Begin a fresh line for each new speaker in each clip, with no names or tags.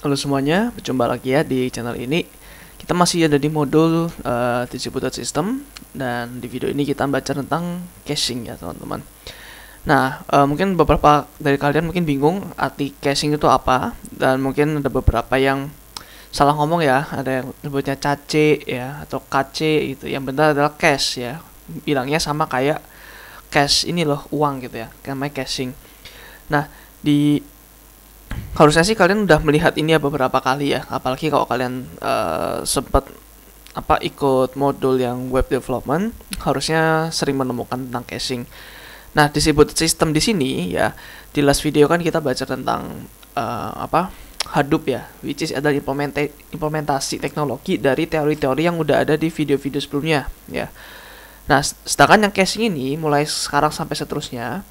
Halo semuanya, berjumpa lagi ya di channel ini. Kita masih ada di modul distributed system, dan di video ini kita baca tentang caching ya teman-teman. Nah, mungkin beberapa dari kalian mungkin bingung arti caching itu apa, dan mungkin ada beberapa yang salah ngomong ya, ada yang nyebutnya cache ya atau kace gitu. Yang benar adalah cache ya. Bilangnya sama kayak cash ini loh, uang gitu ya, namanya caching. Nah, di harusnya sih kalian udah melihat ini ya beberapa kali ya, apalagi kalau kalian sempat ikut modul yang web development, harusnya sering menemukan tentang caching. Nah, distributed system di sini ya, di last video kan kita baca tentang Hadoop ya, which is adalah implementasi teknologi dari teori-teori yang udah ada di video-video sebelumnya ya. Nah, sedangkan yang caching ini mulai sekarang sampai seterusnya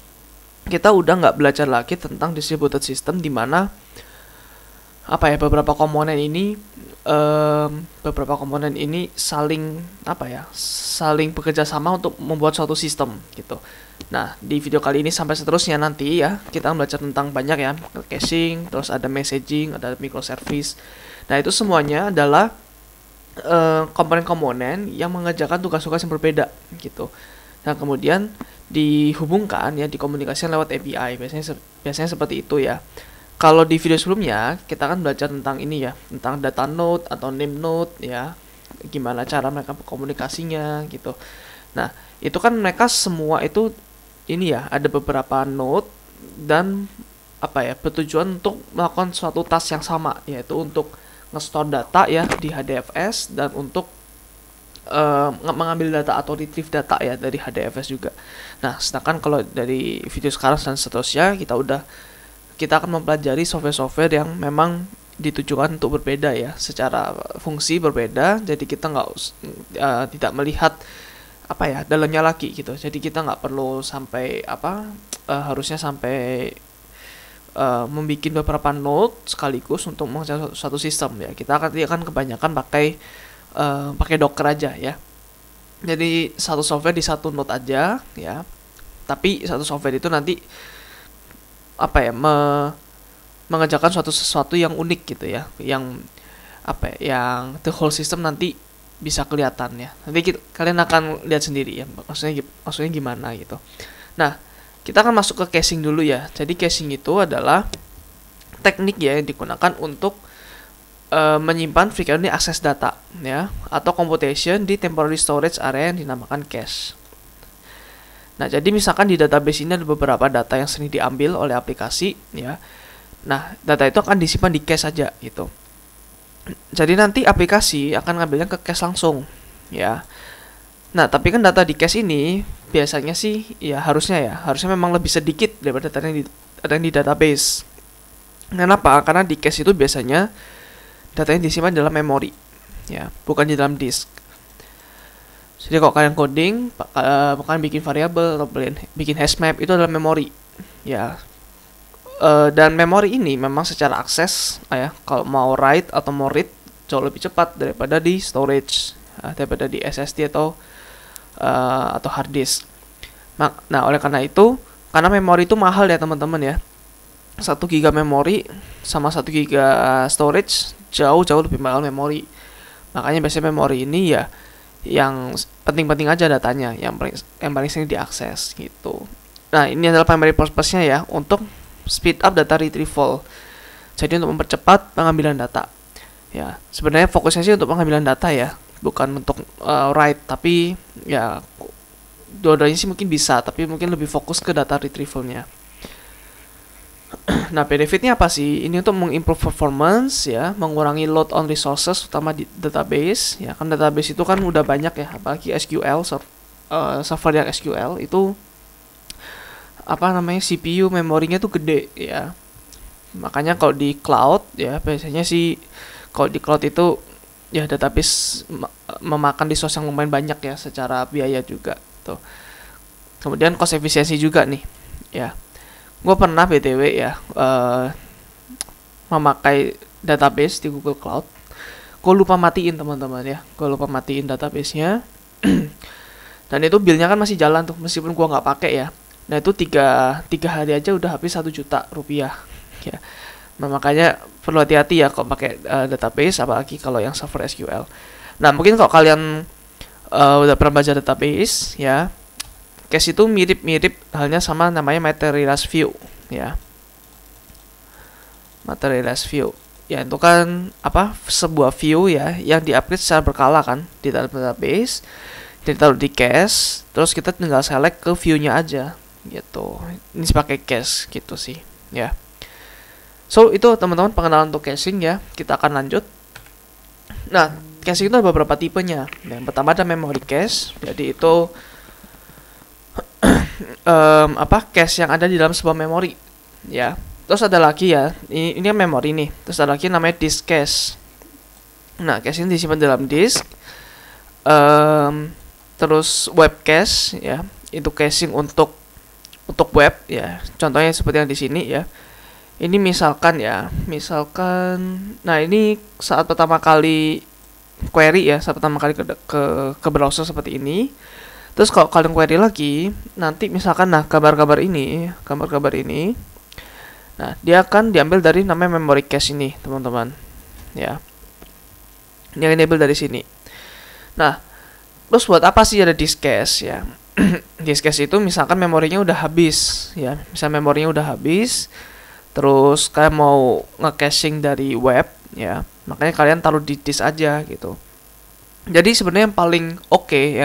kita udah nggak belajar lagi tentang distributed system, di mana beberapa komponen ini saling bekerja sama untuk membuat suatu sistem gitu. Nah, di video kali ini sampai seterusnya nanti ya, kita belajar tentang banyak ya, caching, terus ada messaging, ada microservice. Nah, itu semuanya adalah komponen-komponen yang mengerjakan tugas-tugas yang berbeda gitu. Nah, kemudian dihubungkan ya, dikomunikasikan lewat API. Biasanya seperti itu ya. Kalau di video sebelumnya kita kan belajar tentang ini ya, tentang data node atau name node ya, gimana cara mereka berkomunikasinya gitu. Nah, itu kan mereka semua itu ini ya, ada beberapa node dan bertujuan untuk melakukan suatu task yang sama, yaitu untuk nge-store data ya di HDFS, dan untuk mengambil data atau retrieve data ya dari HDFS juga. Nah, sedangkan kalau dari video sekarang dan seterusnya kita akan mempelajari software-software yang memang ditujukan untuk berbeda ya, secara fungsi berbeda. Jadi kita tidak melihat dalamnya lagi gitu. Jadi kita nggak perlu sampai harusnya sampai membuat beberapa node sekaligus untuk mengerjakan suatu sistem ya. Kita akan kebanyakan pakai Docker aja ya. Jadi satu software di satu node aja ya. Tapi satu software itu nanti mengerjakan sesuatu yang unik gitu ya. Yang the whole system nanti bisa kelihatan ya. Nanti kalian akan lihat sendiri ya. Maksudnya gimana gitu. Nah, kita akan masuk ke caching dulu ya. Jadi caching itu adalah teknik ya yang digunakan untuk menyimpan frequently access data ya, atau computation di temporary storage area yang dinamakan cache. Nah, jadi misalkan di database ini ada beberapa data yang sering diambil oleh aplikasi ya. Nah, data itu akan disimpan di cache saja gitu. Jadi nanti aplikasi akan ngambilnya ke cache langsung ya. Nah, tapi kan data di cache ini biasanya sih ya harusnya memang lebih sedikit daripada data yang di database. Kenapa? Karena di cache itu biasanya datanya disimpan dalam memori ya, bukan di dalam disk. Jadi kalau kalian coding, kalian bikin variabel atau bikin hash map, itu adalah memori ya. Dan memori ini memang secara akses ya, kalau mau write atau mau read jauh lebih cepat daripada di storage, daripada di SSD atau hard disk. Nah, oleh karena itu, karena memori itu mahal ya teman-teman ya, 1 GB memori sama 1 GB storage jauh lebih mahal memori. Makanya biasanya memori ini ya yang penting-penting aja datanya, yang paling sering diakses gitu. Nah, ini adalah primary purpose-nya ya, untuk speed up data retrieval. Jadi untuk mempercepat pengambilan data. Ya, sebenarnya fokusnya sih untuk pengambilan data ya, bukan untuk write, tapi ya dua-duanya sih mungkin bisa, tapi mungkin lebih fokus ke data retrieval-nya. Nah, benefitnya apa sih? Ini untuk mengimprove performance ya, mengurangi load on resources, terutama di database ya. Kan database itu kan udah banyak ya, apalagi SQL, server yang SQL itu CPU memorinya tuh gede ya. Makanya kalau di cloud ya, biasanya sih kalau di cloud itu ya database memakan resource yang lumayan banyak ya, secara biaya juga tuh. Kemudian cost efisiensi juga nih ya. Gue pernah BTW ya memakai database di Google Cloud. Gue lupa matiin teman-teman ya. Gue lupa matiin database-nya. Dan itu bill-nya kan masih jalan tuh, meskipun gue nggak pakai ya. Nah, itu tiga hari aja udah habis 1 juta rupiah ya. Nah, makanya perlu hati-hati ya kalau pakai database, apalagi kalau yang server SQL. Nah, mungkin kalau kalian udah pernah belajar database ya, case itu mirip-mirip halnya sama namanya materialized view ya. Materialized view ya, itu kan apa, sebuah view ya yang di-upgrade secara berkala kan di dalam database, ditaruh di cache, terus kita tinggal select ke view-nya aja gitu. Ini pakai cache gitu sih ya. So, itu teman-teman pengenalan untuk caching ya. Kita akan lanjut. Nah, caching itu ada beberapa tipenya. Yang pertama ada memory cache. Jadi itu cache yang ada di dalam sebuah memori ya. Terus ada lagi ya, ini memori nih. Terus ada lagi namanya disk cache. Nah, cache ini disimpan dalam disk. Terus web cache ya, itu caching untuk web ya. Contohnya seperti yang di sini ya. Ini misalkan, nah ini saat pertama kali query ya, saat pertama kali ke browser seperti ini. Terus kalau kalian query lagi, nanti misalkan, nah gambar-gambar ini, nah dia akan diambil dari namanya memory cache ini, teman-teman. Ya, ini akan diambil dari sini. Nah, terus buat apa sih ada disk cache ya? Disk cache itu misalkan memorinya udah habis ya, terus kalian mau nge-caching dari web ya, makanya kalian taruh di disk aja gitu. Jadi sebenarnya yang paling oke,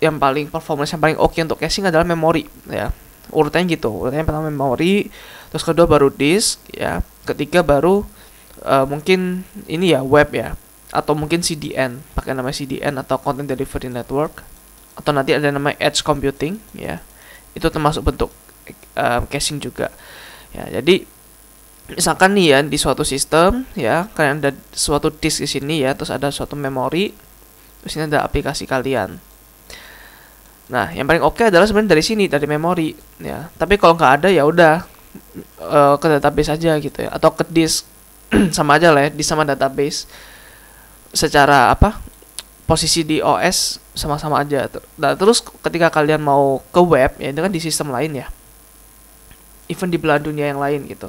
yang paling performance yang paling oke untuk caching adalah memori ya. Urutannya gitu, urutannya pertama memori, terus kedua baru disk ya, ketiga baru mungkin ini ya web ya, atau mungkin CDN, pakai nama CDN atau Content Delivery Network, atau nanti ada nama edge computing ya. Itu termasuk bentuk caching juga ya. Jadi misalkan nih ya, di suatu sistem ya, kalian ada suatu disk di sini ya, terus ada suatu memori, terus ini ada aplikasi kalian. Nah, yang paling oke adalah sebenarnya dari sini, dari memori ya. Tapi kalau nggak ada ya udah ke database aja gitu ya, atau ke disk. Sama aja lah ya, disk sama database secara posisi di OS sama-sama aja. Nah, terus ketika kalian mau ke web ya, itu kan di sistem lain ya, even di belahan dunia yang lain gitu.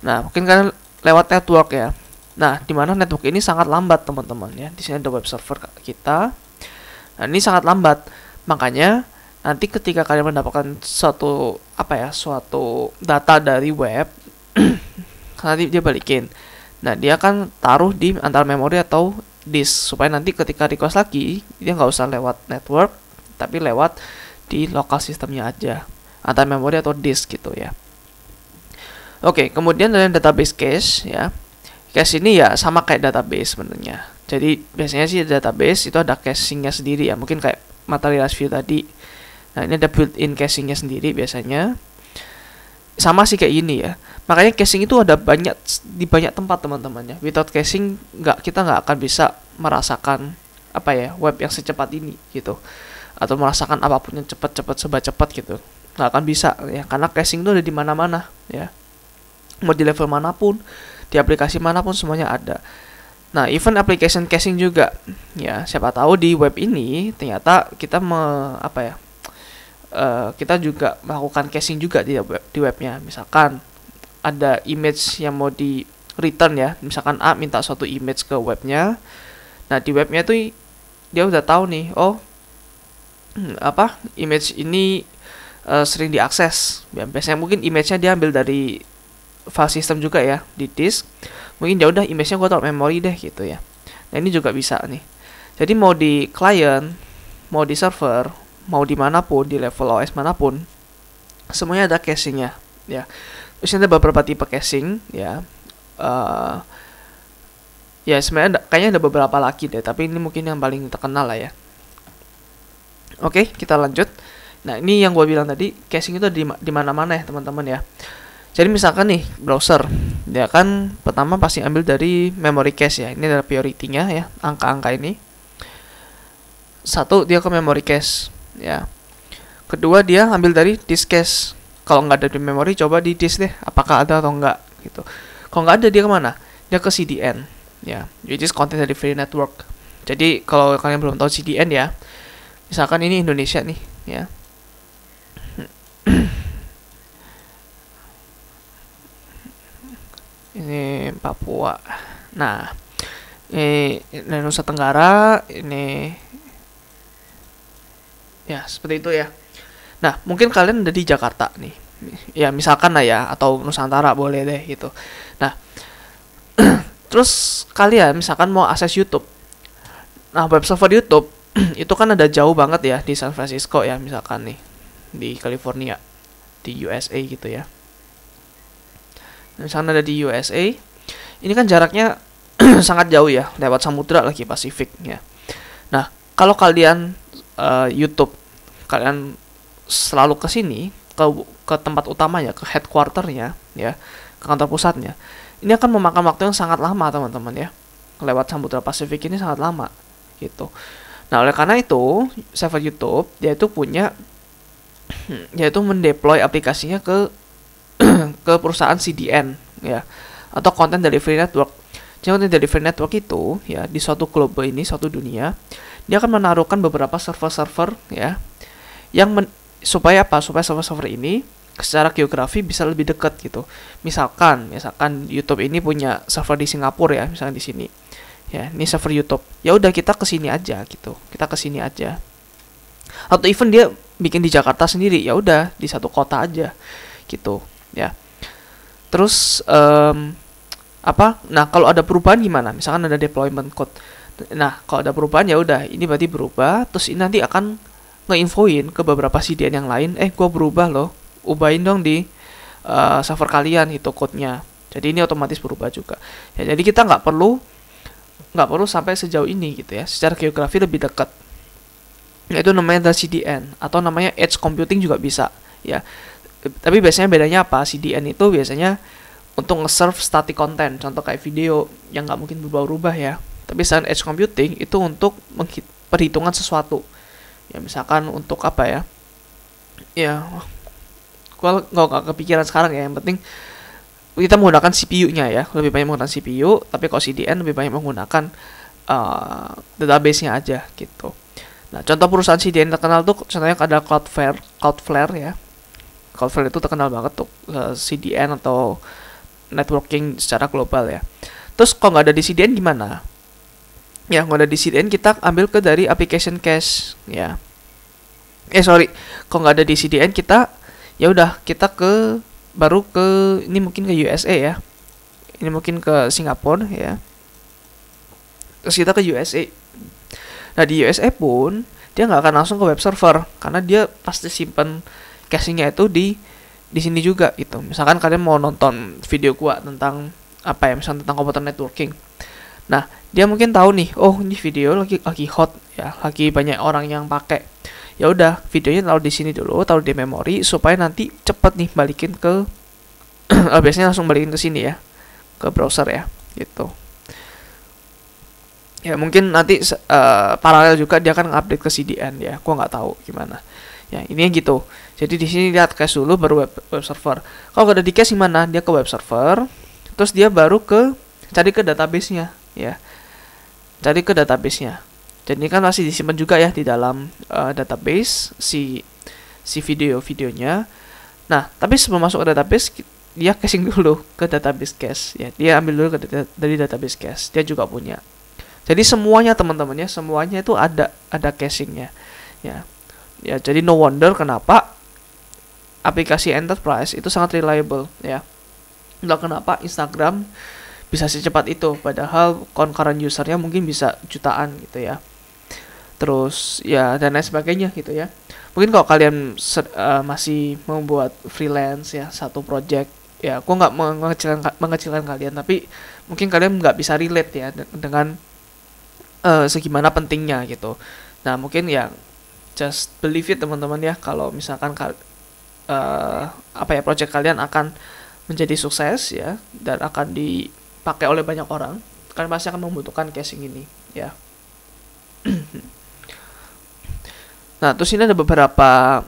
Nah, mungkin kan lewat network ya. Nah, di mana network ini sangat lambat, teman-teman ya. Di sini ada web server kita. Nah, ini sangat lambat. Makanya nanti ketika kalian mendapatkan suatu data dari web, nanti dia balikin. Nah, dia akan taruh di antara memori atau disk, supaya nanti ketika request lagi, dia nggak usah lewat network, tapi lewat di lokal sistemnya aja, antara memori atau disk gitu ya. Oke, kemudian dari database cache ya. Cache ini ya sama kayak database sebenarnya. Jadi biasanya sih database itu ada cachingnya sendiri ya, mungkin kayak materialized view tadi. Nah, ini ada built-in cachingnya sendiri biasanya. Sama sih kayak gini ya. Makanya caching itu ada di banyak tempat, teman-teman ya. Without caching kita nggak akan bisa merasakan web yang secepat ini gitu, atau merasakan apapun yang cepat serba cepat gitu. Nggak akan bisa ya, karena caching itu ada di mana-mana ya. Mau di level manapun, di aplikasi manapun, semuanya ada. Nah, even application caching juga ya. Siapa tahu di web ini ternyata kita kita juga melakukan caching juga di webnya. Misalkan ada image yang mau di return ya, misalkan A minta suatu image ke webnya. Nah, di webnya tuh dia udah tahu nih, image ini sering diakses. Biasanya mungkin image-nya dia ambil dari file system juga ya, di disk. Mungkin ya udah image-nya gue taruh memori deh gitu ya. Nah, ini juga bisa nih. Jadi mau di client, mau di server, mau dimanapun, di level OS manapun, semuanya ada caching-nya ya. Terus ada beberapa tipe caching ya. Ya sebenarnya kayaknya ada beberapa lagi deh, tapi ini mungkin yang paling terkenal lah ya. Oke, kita lanjut. Nah, ini yang gue bilang tadi, caching itu di mana-mana ya, teman-teman ya. Jadi misalkan nih browser, dia kan pertama pasti ambil dari memory cache ya. Ini adalah priority-nya ya, angka-angka ini. Satu, dia ke memory cache ya. Kedua, dia ambil dari disk cache. Kalau nggak ada di memory, coba di disk deh, apakah ada atau enggak gitu. Kalau nggak ada, dia kemana? Dia ke CDN ya, which is Content Delivery Network. Jadi kalau kalian belum tahu CDN ya, misalkan ini Indonesia nih ya. Ini Papua. Nah, ini dari Nusa Tenggara, ini ya seperti itu ya. Nah, mungkin kalian ada di Jakarta nih. Ya, misalkan lah ya, atau Nusantara boleh deh gitu. Nah, terus kalian misalkan mau akses YouTube. Nah, web server YouTube itu kan ada jauh banget ya di San Francisco ya, misalkan nih di California, di USA gitu ya. Misalkan ada di USA, ini kan jaraknya sangat jauh ya, lewat samudra lagi, Pasifik ya. Nah, kalau kalian YouTube, kalian selalu ke sini, ke tempat utamanya, ke headquarternya ya, ke kantor pusatnya. Ini akan memakan waktu yang sangat lama, teman-teman ya. Lewat samudra Pasifik ini sangat lama gitu. Nah, oleh karena itu, server YouTube dia itu punya yaitu mendeploy aplikasinya ke ke perusahaan CDN ya, atau Content Delivery Network. Jadi Content Delivery Network itu ya, di suatu global ini, suatu dunia, dia akan menaruhkan beberapa server-server ya, yang supaya apa? Supaya server-server ini secara geografi bisa lebih dekat gitu. Misalkan YouTube ini punya server di Singapura ya, misalkan di sini. Ya, ini server YouTube. Ya udah, kita ke sini aja gitu. Kita ke sini aja. Atau even dia bikin di Jakarta sendiri, ya udah di satu kota aja gitu ya. Terus apa? Nah, kalau ada perubahan gimana? Misalkan ada deployment code. Nah, kalau ada perubahan ya udah, ini berarti berubah, terus ini nanti akan nge-infoin ke beberapa CDN yang lain, gua berubah loh. Ubahin dong di server kalian gitu code-nya. Jadi ini otomatis berubah juga. Ya, jadi kita nggak perlu sampai sejauh ini gitu ya. Secara geografi lebih dekat. Itu namanya CDN, atau namanya edge computing juga bisa ya. Tapi biasanya bedanya apa? CDN itu biasanya untuk nge-serve static content, contoh kayak video yang nggak mungkin berubah-ubah ya. Tapi sedangkan edge computing itu untuk perhitungan sesuatu. Ya misalkan untuk apa ya? Ya, gua nggak kepikiran sekarang ya. Yang penting kita menggunakan CPU-nya ya, lebih banyak menggunakan CPU. Tapi kalau CDN lebih banyak menggunakan database-nya aja gitu. Nah, contoh perusahaan CDN terkenal tuh contohnya ada Cloudflare ya. Cloudflare itu terkenal banget tuh CDN atau networking secara global ya. Terus kalau nggak ada di CDN gimana? Ya, nggak ada di CDN, kita ambil ke dari application cache ya. Kalau nggak ada di CDN, kita ya udah, kita baru ke ini mungkin ke USA ya. Ini mungkin ke Singapura ya. Terus kita ke USA. Nah, di USA pun dia nggak akan langsung ke web server, karena dia pasti simpen cachingnya itu di sini juga gitu. Misalkan kalian mau nonton video gua tentang apa ya, misalnya tentang komputer networking. Nah, dia mungkin tahu nih, oh ini video lagi hot ya, lagi banyak orang yang pakai. Ya udah, videonya taruh di sini dulu, taruh di memori supaya nanti cepet nih balikin ke biasanya langsung balikin ke sini ya, ke browser ya, gitu. Ya mungkin nanti paralel juga dia akan update ke CDN ya, gua nggak tahu gimana. Ya ini gitu. Jadi di sini lihat cache dulu, baru web server. Kalau nggak ada di cache gimana? Dia ke web server, terus dia baru cari ke database-nya ya, cari ke database-nya. Jadi ini kan masih disimpan juga ya di dalam database si videonya. Nah, tapi sebelum masuk ke database, dia caching dulu ke database cache ya. Dia ambil dulu dari database cache. Dia juga punya. Jadi semuanya teman-teman ya, semuanya itu ada cachingnya ya. Ya, jadi no wonder kenapa aplikasi enterprise itu sangat reliable ya. Entah kenapa Instagram bisa secepat itu, padahal concurrent usernya mungkin bisa jutaan gitu ya. Terus ya dan lain sebagainya gitu ya. Mungkin kalau kalian masih membuat freelance ya, satu project ya, aku nggak mengecilkan kalian, tapi mungkin kalian nggak bisa relate ya dengan segimana pentingnya gitu. Nah mungkin ya just believe it teman-teman ya, kalau misalkan apa ya, project kalian akan menjadi sukses ya, dan akan dipakai oleh banyak orang, kalian pasti akan membutuhkan caching ini ya. Nah, terus ini ada beberapa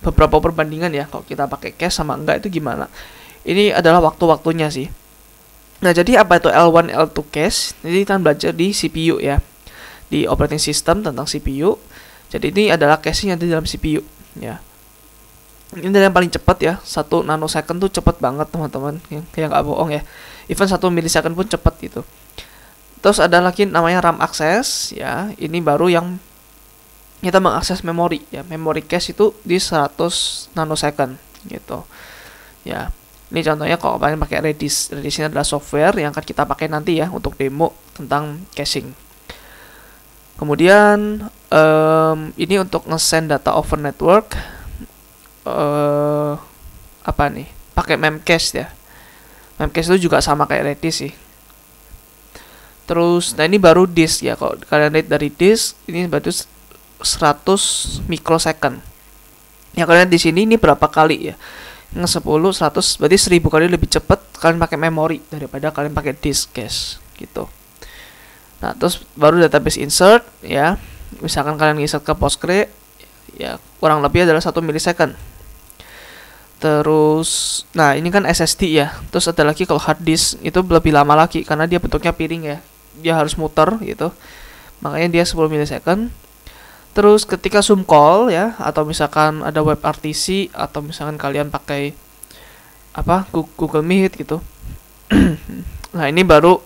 beberapa perbandingan ya, kalau kita pakai cache sama enggak itu gimana. Ini adalah waktu-waktunya sih. Nah, jadi apa itu L1, L2 cache? Jadi kita belajar di CPU ya, di operating system tentang CPU. Jadi ini adalah cache yang ada di dalam CPU ya. Ini yang paling cepat ya, 1 nanosecond tuh cepet banget teman-teman, kayak nggak bohong ya. Even 1 millisecond pun cepet gitu. Terus ada lagi namanya RAM access ya, ini baru yang kita mengakses memori ya. Memory cache itu di 100 nanosecond gitu ya. Ini contohnya kalau kalian pakai Redis. Redis ini adalah software yang akan kita pakai nanti ya untuk demo tentang caching. Kemudian ini untuk nge-send data over network. Apa nih? Pakai memcache ya. Memcache itu juga sama kayak Redis sih. Terus, nah ini baru disk ya. Kalau kalian lihat dari disk, ini baru 100 mikrosecond. Ya kalian di sini ini berapa kali ya? Nge 10, 100, berarti 1000 kali lebih cepat kalian pakai memori daripada kalian pakai disk cache gitu. Nah, terus baru database insert ya. Misalkan kalian insert ke Postgre ya kurang lebih adalah 1 millisecond. Terus, nah ini kan SSD ya. Terus ada lagi kalau hard disk itu lebih lama lagi karena dia bentuknya piring ya. Dia harus muter gitu. Makanya dia 10 millisecond. Terus ketika Zoom call ya, atau misalkan ada WebRTC atau misalkan kalian pakai apa Google Meet gitu. Nah ini baru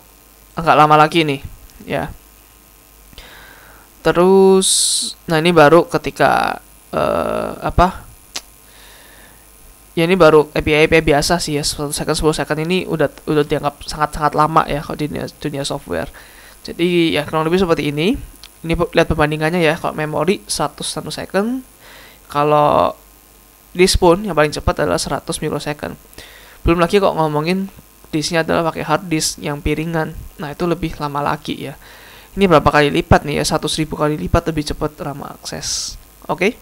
agak lama lagi nih ya. Terus, nah ini baru ketika ya ini baru API biasa sih ya, 1 second 10 second ini udah dianggap sangat-sangat lama ya kalau di dunia software. Jadi ya kurang lebih seperti ini. Ini lihat perbandingannya ya, kalau memori 100 nanosecond, kalau disk pun yang paling cepat adalah 100 mikrosecond. Belum lagi kok ngomongin disknya adalah pakai hard disk yang piringan. Nah itu lebih lama lagi ya. Ini berapa kali lipat nih ya, 100.000 kali lipat lebih cepat RAM akses. Oke.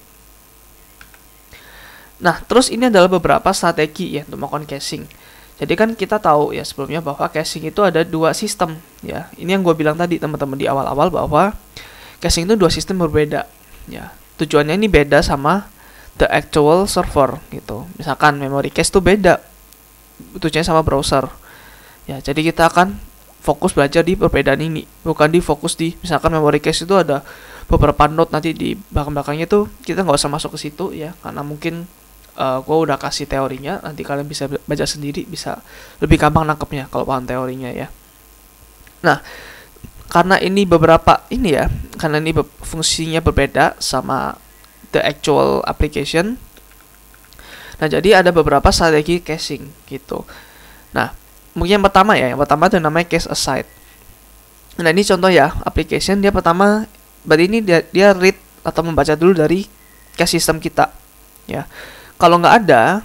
Nah, terus ini adalah beberapa strategi ya untuk melakukan caching. Jadi kan kita tahu ya sebelumnya bahwa caching itu ada 2 sistem ya. Ini yang gue bilang tadi teman-teman di awal-awal bahwa caching itu 2 sistem berbeda ya. Tujuannya ini beda sama the actual server gitu. Misalkan memory cache itu beda tujuannya sama browser. Ya, jadi kita akan fokus belajar di perbedaan ini, bukan di fokus di misalkan memory cache itu ada beberapa node nanti di belakang-belakangnya tuh kita nggak usah masuk ke situ ya, karena mungkin gue udah kasih teorinya, nanti kalian bisa baca sendiri, bisa lebih gampang nangkepnya kalau paham teorinya ya. Nah, karena ini beberapa ini ya, karena ini fungsinya berbeda sama the actual application. Nah, jadi ada beberapa strategi caching gitu. Nah, mungkin yang pertama itu namanya cache aside. Nah, ini contoh ya, application dia pertama, berarti ini dia read atau membaca dulu dari cache system kita ya. Kalau nggak ada,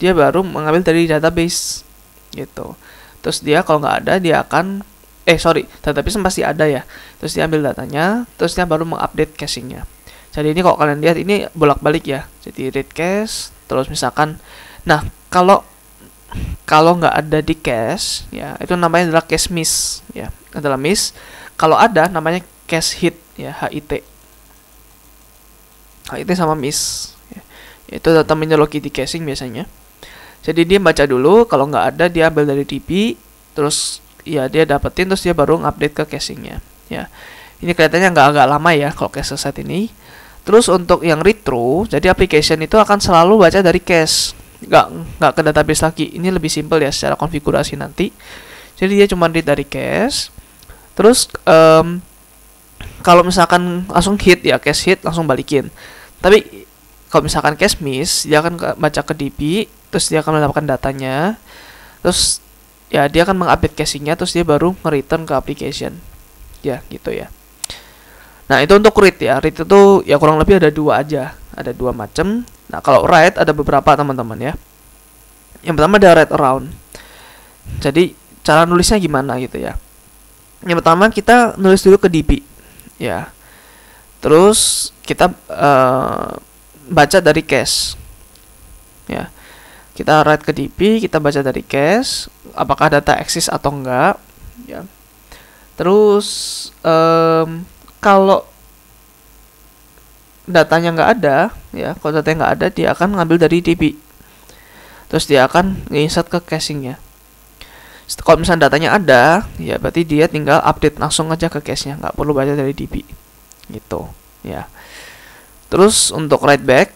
dia baru mengambil dari database gitu. Terus dia kalau nggak ada, dia akan database pasti ada ya. Terus dia ambil datanya, terus dia baru mengupdate cachingnya. Jadi ini kalau kalian lihat ini bolak-balik ya. Jadi read cache, terus misalkan, nah kalau nggak ada di cache ya, itu namanya adalah cache miss ya, adalah miss. Kalau ada namanya cache hit ya, HIT. HIT sama miss. Itu terminologi di caching biasanya. Jadi dia baca dulu, kalau nggak ada dia ambil dari DB, terus ya dia dapetin, terus dia baru ngupdate ke cachingnya ya. Ini kelihatannya nggak lama ya kalau cache set ini. Terus untuk yang read through, jadi application itu akan selalu baca dari cache, nggak ke database lagi. Ini lebih simple ya secara konfigurasi nanti. Jadi dia cuma read dari cache. Terus kalau misalkan langsung hit ya, cache hit langsung balikin. Tapi kalau misalkan cache miss, dia akan baca ke DB, terus dia akan mendapatkan datanya, terus ya dia akan mengupdate cachingnya, terus dia baru nge-return ke application ya gitu ya. Nah itu untuk read ya. Read itu ya kurang lebih ada 2 aja, ada 2 macam. Nah kalau write ada beberapa teman-teman ya. Yang pertama ada write around. Jadi cara nulisnya gimana gitu ya. Yang pertama kita nulis dulu ke DB ya. Terus kita baca dari cache ya. Kita write ke DB, kita baca dari cache apakah data eksis atau enggak ya. Terus kalau datanya nggak ada ya, kalau datanya nggak ada dia akan ngambil dari DB, terus dia akan nge-insert ke cachingnya. Kalau misalnya datanya ada ya, berarti dia tinggal update langsung aja ke cache-nya, nggak perlu baca dari DB gitu ya. Terus untuk write back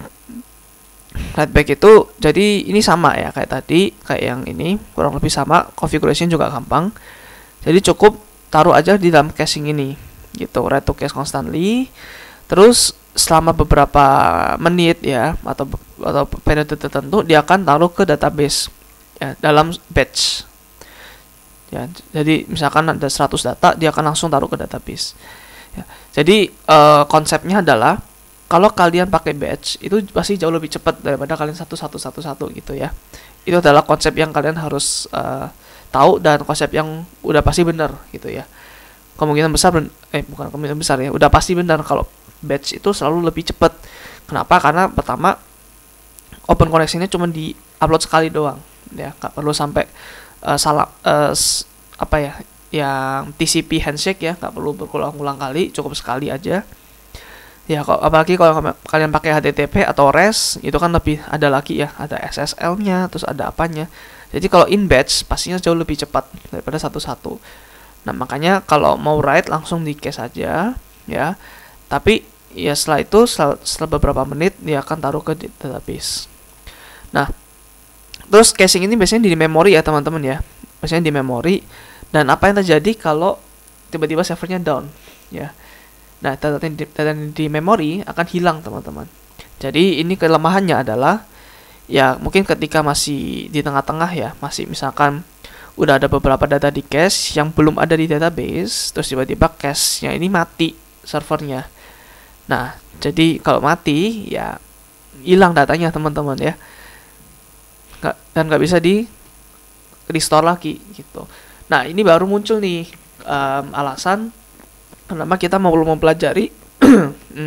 Write back itu jadi ini sama ya kayak tadi, kayak yang ini kurang lebih sama, configuration juga gampang. Jadi cukup taruh aja di dalam caching ini gitu, write to cache constantly. Terus selama beberapa menit ya atau periode tertentu dia akan taruh ke database ya dalam batch. Ya, jadi misalkan ada 100 data, dia akan langsung taruh ke database. Ya, jadi konsepnya adalah kalau kalian pakai batch itu pasti jauh lebih cepat daripada kalian satu gitu ya. Itu adalah konsep yang kalian harus tahu dan konsep yang udah pasti benar gitu ya. Kemungkinan besar bukan kemungkinan besar ya, udah pasti benar kalau batch itu selalu lebih cepat. Kenapa? Karena pertama open connection-nya cuma di upload sekali doang ya, nggak perlu sampai apa ya, yang TCP handshake ya, nggak perlu berulang-ulang kali, cukup sekali aja. Ya, apalagi kalau kalian pakai HTTP atau REST, itu kan lebih ada lagi ya, ada SSL-nya, terus ada apanya. Jadi kalau in batch pastinya jauh lebih cepat daripada satu-satu. Nah, makanya kalau mau write langsung di cache aja ya. Tapi ya setelah itu setelah beberapa menit dia akan taruh ke database. Nah, terus caching ini biasanya di memori ya, teman-teman ya. Biasanya di memori. Dan apa yang terjadi kalau tiba-tiba servernya down ya. Nah, data di memori akan hilang, teman-teman. Jadi, ini kelemahannya adalah, ya mungkin ketika masih di tengah-tengah ya, masih misalkan udah ada beberapa data di cache yang belum ada di database, terus tiba-tiba cache-nya ini mati, servernya. Nah, jadi kalau mati, ya hilang datanya, teman-teman ya. Dan nggak bisa di restore lagi, gitu. Nah, ini baru muncul nih alasan kenapa kita mau mempelajari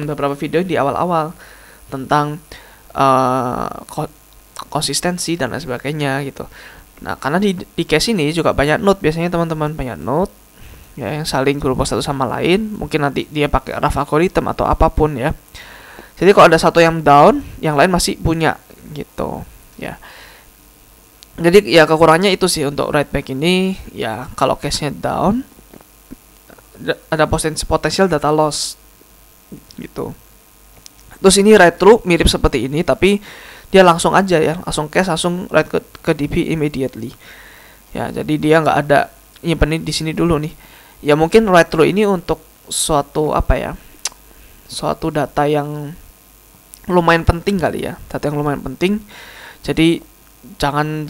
beberapa video di awal-awal tentang konsistensi dan lain sebagainya gitu. Nah, karena di case ini juga banyak node biasanya, teman-teman, banyak node ya yang saling berupa satu sama lain. Mungkin nanti dia pakai rough algorithm atau apapun ya. Jadi kalau ada satu yang down, yang lain masih punya gitu ya. Jadi ya kekurangannya itu sih untuk write back ini ya, kalau cache-nya down ada potensial data loss gitu. Terus ini write through mirip seperti ini, tapi dia langsung aja ya, langsung cache, langsung write ke DB immediately. Ya, jadi dia nggak ada nyimpen di sini dulu nih. Ya mungkin write through ini untuk suatu apa ya, suatu data yang lumayan penting kali ya, data yang lumayan penting. Jadi jangan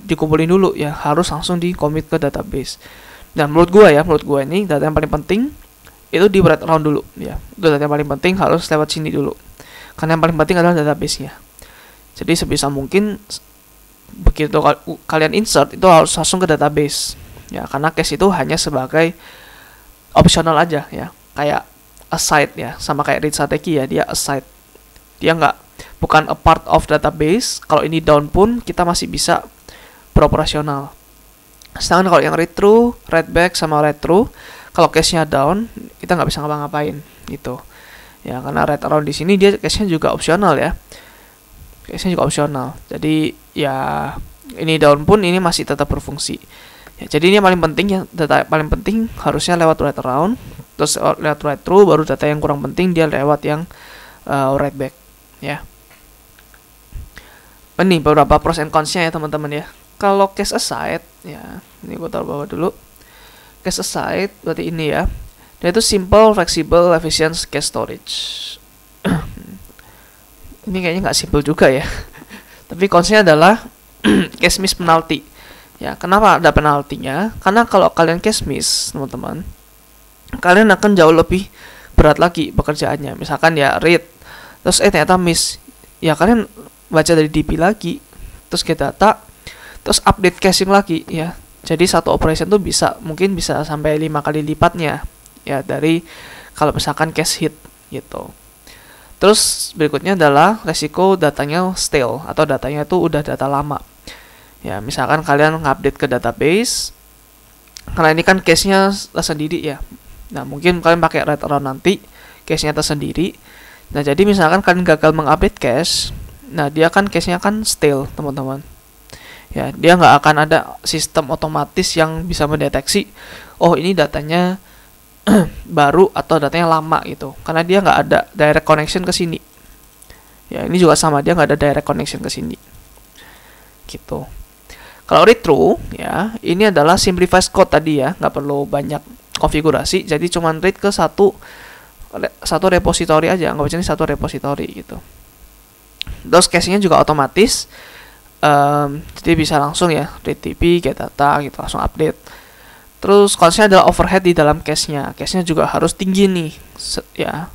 dikumpulin dulu ya, harus langsung di commit ke database. Dan menurut gue ini data yang paling penting itu di write around dulu ya. Itu data yang paling penting harus lewat sini dulu. Karena yang paling penting adalah database-nya. Jadi sebisa mungkin begitu kalian insert itu harus langsung ke database. Ya, karena cache itu hanya sebagai optional aja ya. Kayak aside ya, sama kayak read strategi ya, dia aside. Dia bukan a part of database. Kalau ini down pun kita masih bisa beroperasional. Sedangkan kalau yang read through, write back sama write through, kalau cache-nya down, kita nggak bisa ngapa-ngapain gitu. Ya, karena write around di sini dia cache-nya juga opsional ya. Cache-nya juga opsional. Jadi ya ini down pun ini masih tetap berfungsi. Ya, jadi ini yang paling penting ya, data paling penting harusnya lewat write around, terus lewat write through, baru data yang kurang penting dia lewat yang write back ya. Ini beberapa pros and cons-nya ya, teman-teman ya. Kalau case aside ya, ini gue taruh bawah dulu. Case aside berarti ini ya, dia itu simple, flexible, efficient cache storage. Ini kayaknya nggak simple juga ya. Tapi konsepnya adalah cache miss penalty. Ya, kenapa ada penaltinya? Karena kalau kalian cache miss, teman-teman, kalian akan jauh lebih berat lagi pekerjaannya. Misalkan ya read, terus ternyata miss. Ya kalian baca dari DB lagi, terus get data, terus update caching lagi ya. Jadi satu operation tuh mungkin bisa sampai 5 kali lipatnya ya dari kalau misalkan cache hit gitu. Terus berikutnya adalah resiko datanya stale atau datanya itu udah data lama. Ya, misalkan kalian ngupdate ke database, karena ini kan cache-nya tersendiri ya. Nah, mungkin kalian pakai write around nanti cache-nya tersendiri. Nah, jadi misalkan kalian gagal mengupdate cache, nah dia kan cache-nya kan stale, teman-teman. Ya, dia nggak akan ada sistem otomatis yang bisa mendeteksi, oh ini datanya baru atau datanya lama gitu, karena dia nggak ada direct connection ke sini. Ya, ini juga sama, dia nggak ada direct connection ke sini. Gitu. Kalau read through, ya, ini adalah simplified code tadi ya, nggak perlu banyak konfigurasi, jadi cuman read ke satu repository aja, nggak baca ini satu repository gitu. Terus caching-nya juga otomatis, jadi bisa langsung ya, read TP, get data gitu, langsung update. Terus konsepnya adalah overhead di dalam cache-nya. Cache-nya juga harus tinggi nih, ya.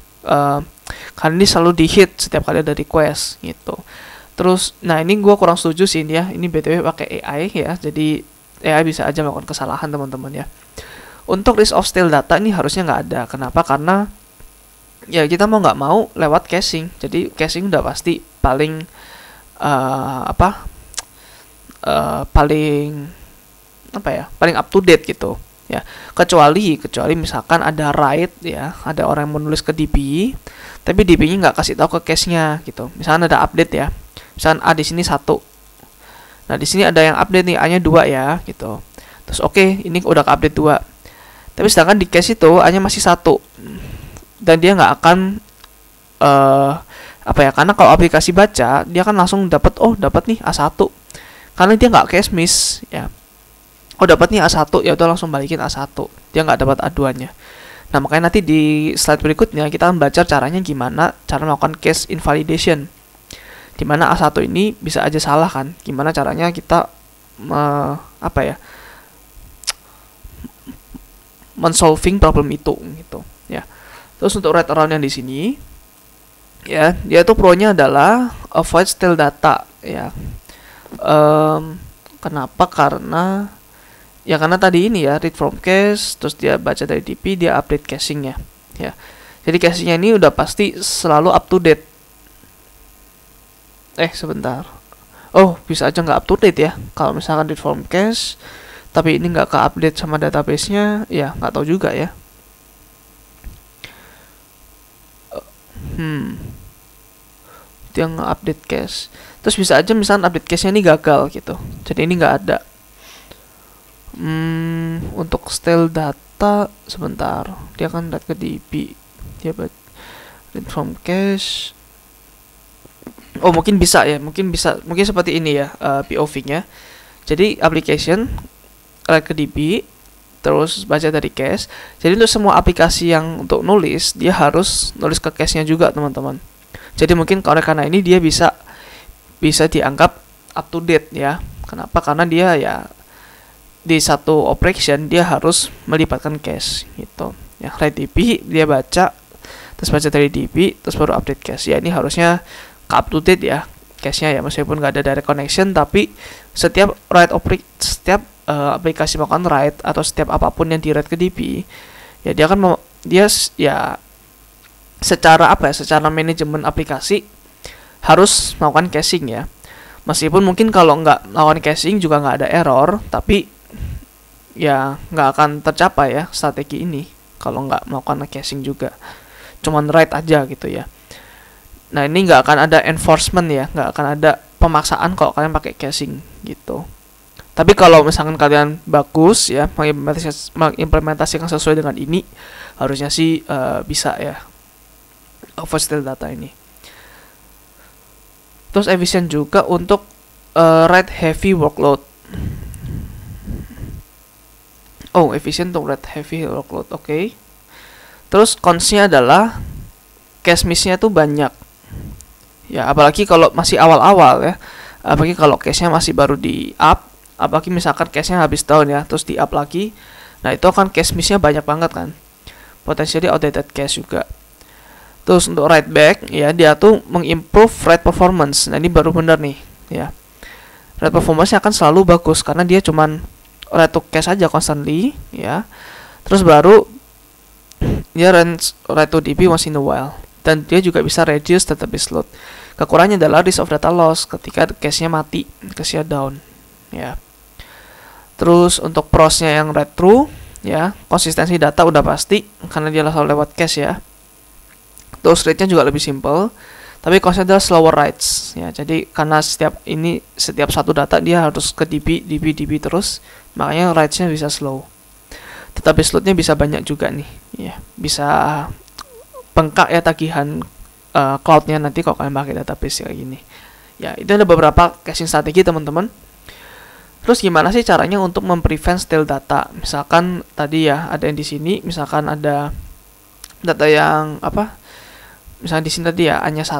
Karena ini selalu di hit setiap kali ada request gitu. Terus, nah ini gue kurang setuju sih ya. Ini BTW pakai AI ya, jadi AI bisa aja melakukan kesalahan teman-teman ya. Untuk list of stale data ini harusnya nggak ada. Kenapa? Karena ya kita mau nggak mau lewat caching. Jadi caching udah pasti paling paling up to date gitu ya, kecuali misalkan ada write ya, ada orang yang menulis ke DB tapi DB-nya nggak kasih tahu ke cache-nya gitu. Misalkan ada update ya, misalkan A di sini 1, nah di sini ada yang update nih, A-nya 2 ya gitu. Terus oke, ini udah ke update 2, tapi sedangkan di cache itu A-nya masih 1 dan dia nggak akan karena kalau aplikasi baca dia kan langsung dapat nih A1 karena dia nggak cache miss ya. Dapat nih A1, ya udah langsung balikin A1. Dia nggak dapat A2-nya. Nah, makanya nanti di slide berikutnya kita akan belajar caranya gimana cara melakukan cache invalidation. Dimana A1 ini bisa aja salah kan. Gimana caranya kita men-solving problem itu gitu ya. Terus untuk write around yang di sini ya, dia tuh pro-nya adalah avoid stale data ya. Kenapa? Karena tadi ini ya, read from cache, terus dia baca dari DP, dia update caching-nya ya. Jadi caching-nya ini udah pasti selalu up to date. Sebentar. Bisa aja nggak up to date ya. Kalau misalkan read from cache tapi ini nggak ke-update sama database-nya, ya nggak tahu juga ya. Dia nge-update cache. Terus bisa aja misalkan update cache-nya ini gagal gitu. Jadi ini nggak ada. Untuk stale data sebentar, dia akan lihat ke DB, dia read from cache. Mungkin bisa mungkin seperti ini ya, POV-nya. Jadi application write ke DB, terus baca dari cache. Jadi untuk semua aplikasi yang untuk nulis, dia harus nulis ke cache-nya juga teman-teman. Jadi mungkin karena ini dia bisa dianggap up to date ya. Kenapa? Karena dia ya di satu operation dia harus melibatkan cache gitu ya. Write DB, dia baca, terus baca dari DB, terus baru update cache ya. Ini harusnya up to date ya cache-nya ya, meskipun nggak ada direct connection, tapi setiap aplikasi melakukan write atau setiap apapun yang di write ke DB ya, dia secara manajemen aplikasi harus melakukan caching ya. Meskipun mungkin kalau nggak melakukan caching juga nggak ada error, tapi ya nggak akan tercapai ya strategi ini kalau nggak melakukan caching juga, cuman write aja gitu ya. Nah, ini nggak akan ada enforcement ya, nggak akan ada pemaksaan kalau kalian pakai caching gitu. Tapi kalau misalkan kalian bagus ya mengimplementasikan sesuai dengan ini, harusnya sih bisa ya avoid stale data ini. Terus efisien juga untuk write heavy workload. Efisien untuk write heavy workload, oke. Terus cons-nya adalah cache miss-nya tuh banyak. Ya, apalagi kalau masih awal-awal ya. Apalagi kalau cache-nya masih baru di up, apalagi misalkan cache-nya habis down ya, terus di up lagi. Nah, itu akan cache miss-nya banyak banget kan. Potensially outdated cache juga. Terus untuk write back ya, dia tuh mengimprove write performance. Nah, ini baru benar nih ya. Write performance-nya akan selalu bagus karena dia cuman write to cache aja constantly ya. Terus baru dia write to DB once in a while, dan dia juga bisa reduce database load. Kekurangannya adalah risk of data loss ketika cache-nya mati, cache-nya down ya. Terus untuk pros-nya yang write through ya, konsistensi data udah pasti karena dia selalu lewat cache ya. Terus rate-nya juga lebih simple, tapi cost-nya adalah slower writes ya. Jadi karena setiap satu data dia harus ke DB terus, makanya writes-nya bisa slow. Tetapi slot-nya bisa banyak juga nih ya. Bisa bengkak ya tagihan cloudnya nanti kalau kalian pakai database kayak gini. Ya, itu ada beberapa caching strategi teman-teman. Terus gimana sih caranya untuk memprevent steal data? Misalkan tadi ya ada yang di sini, misalkan ada data yang apa? Misalnya di sini tadi ya A-nya 1,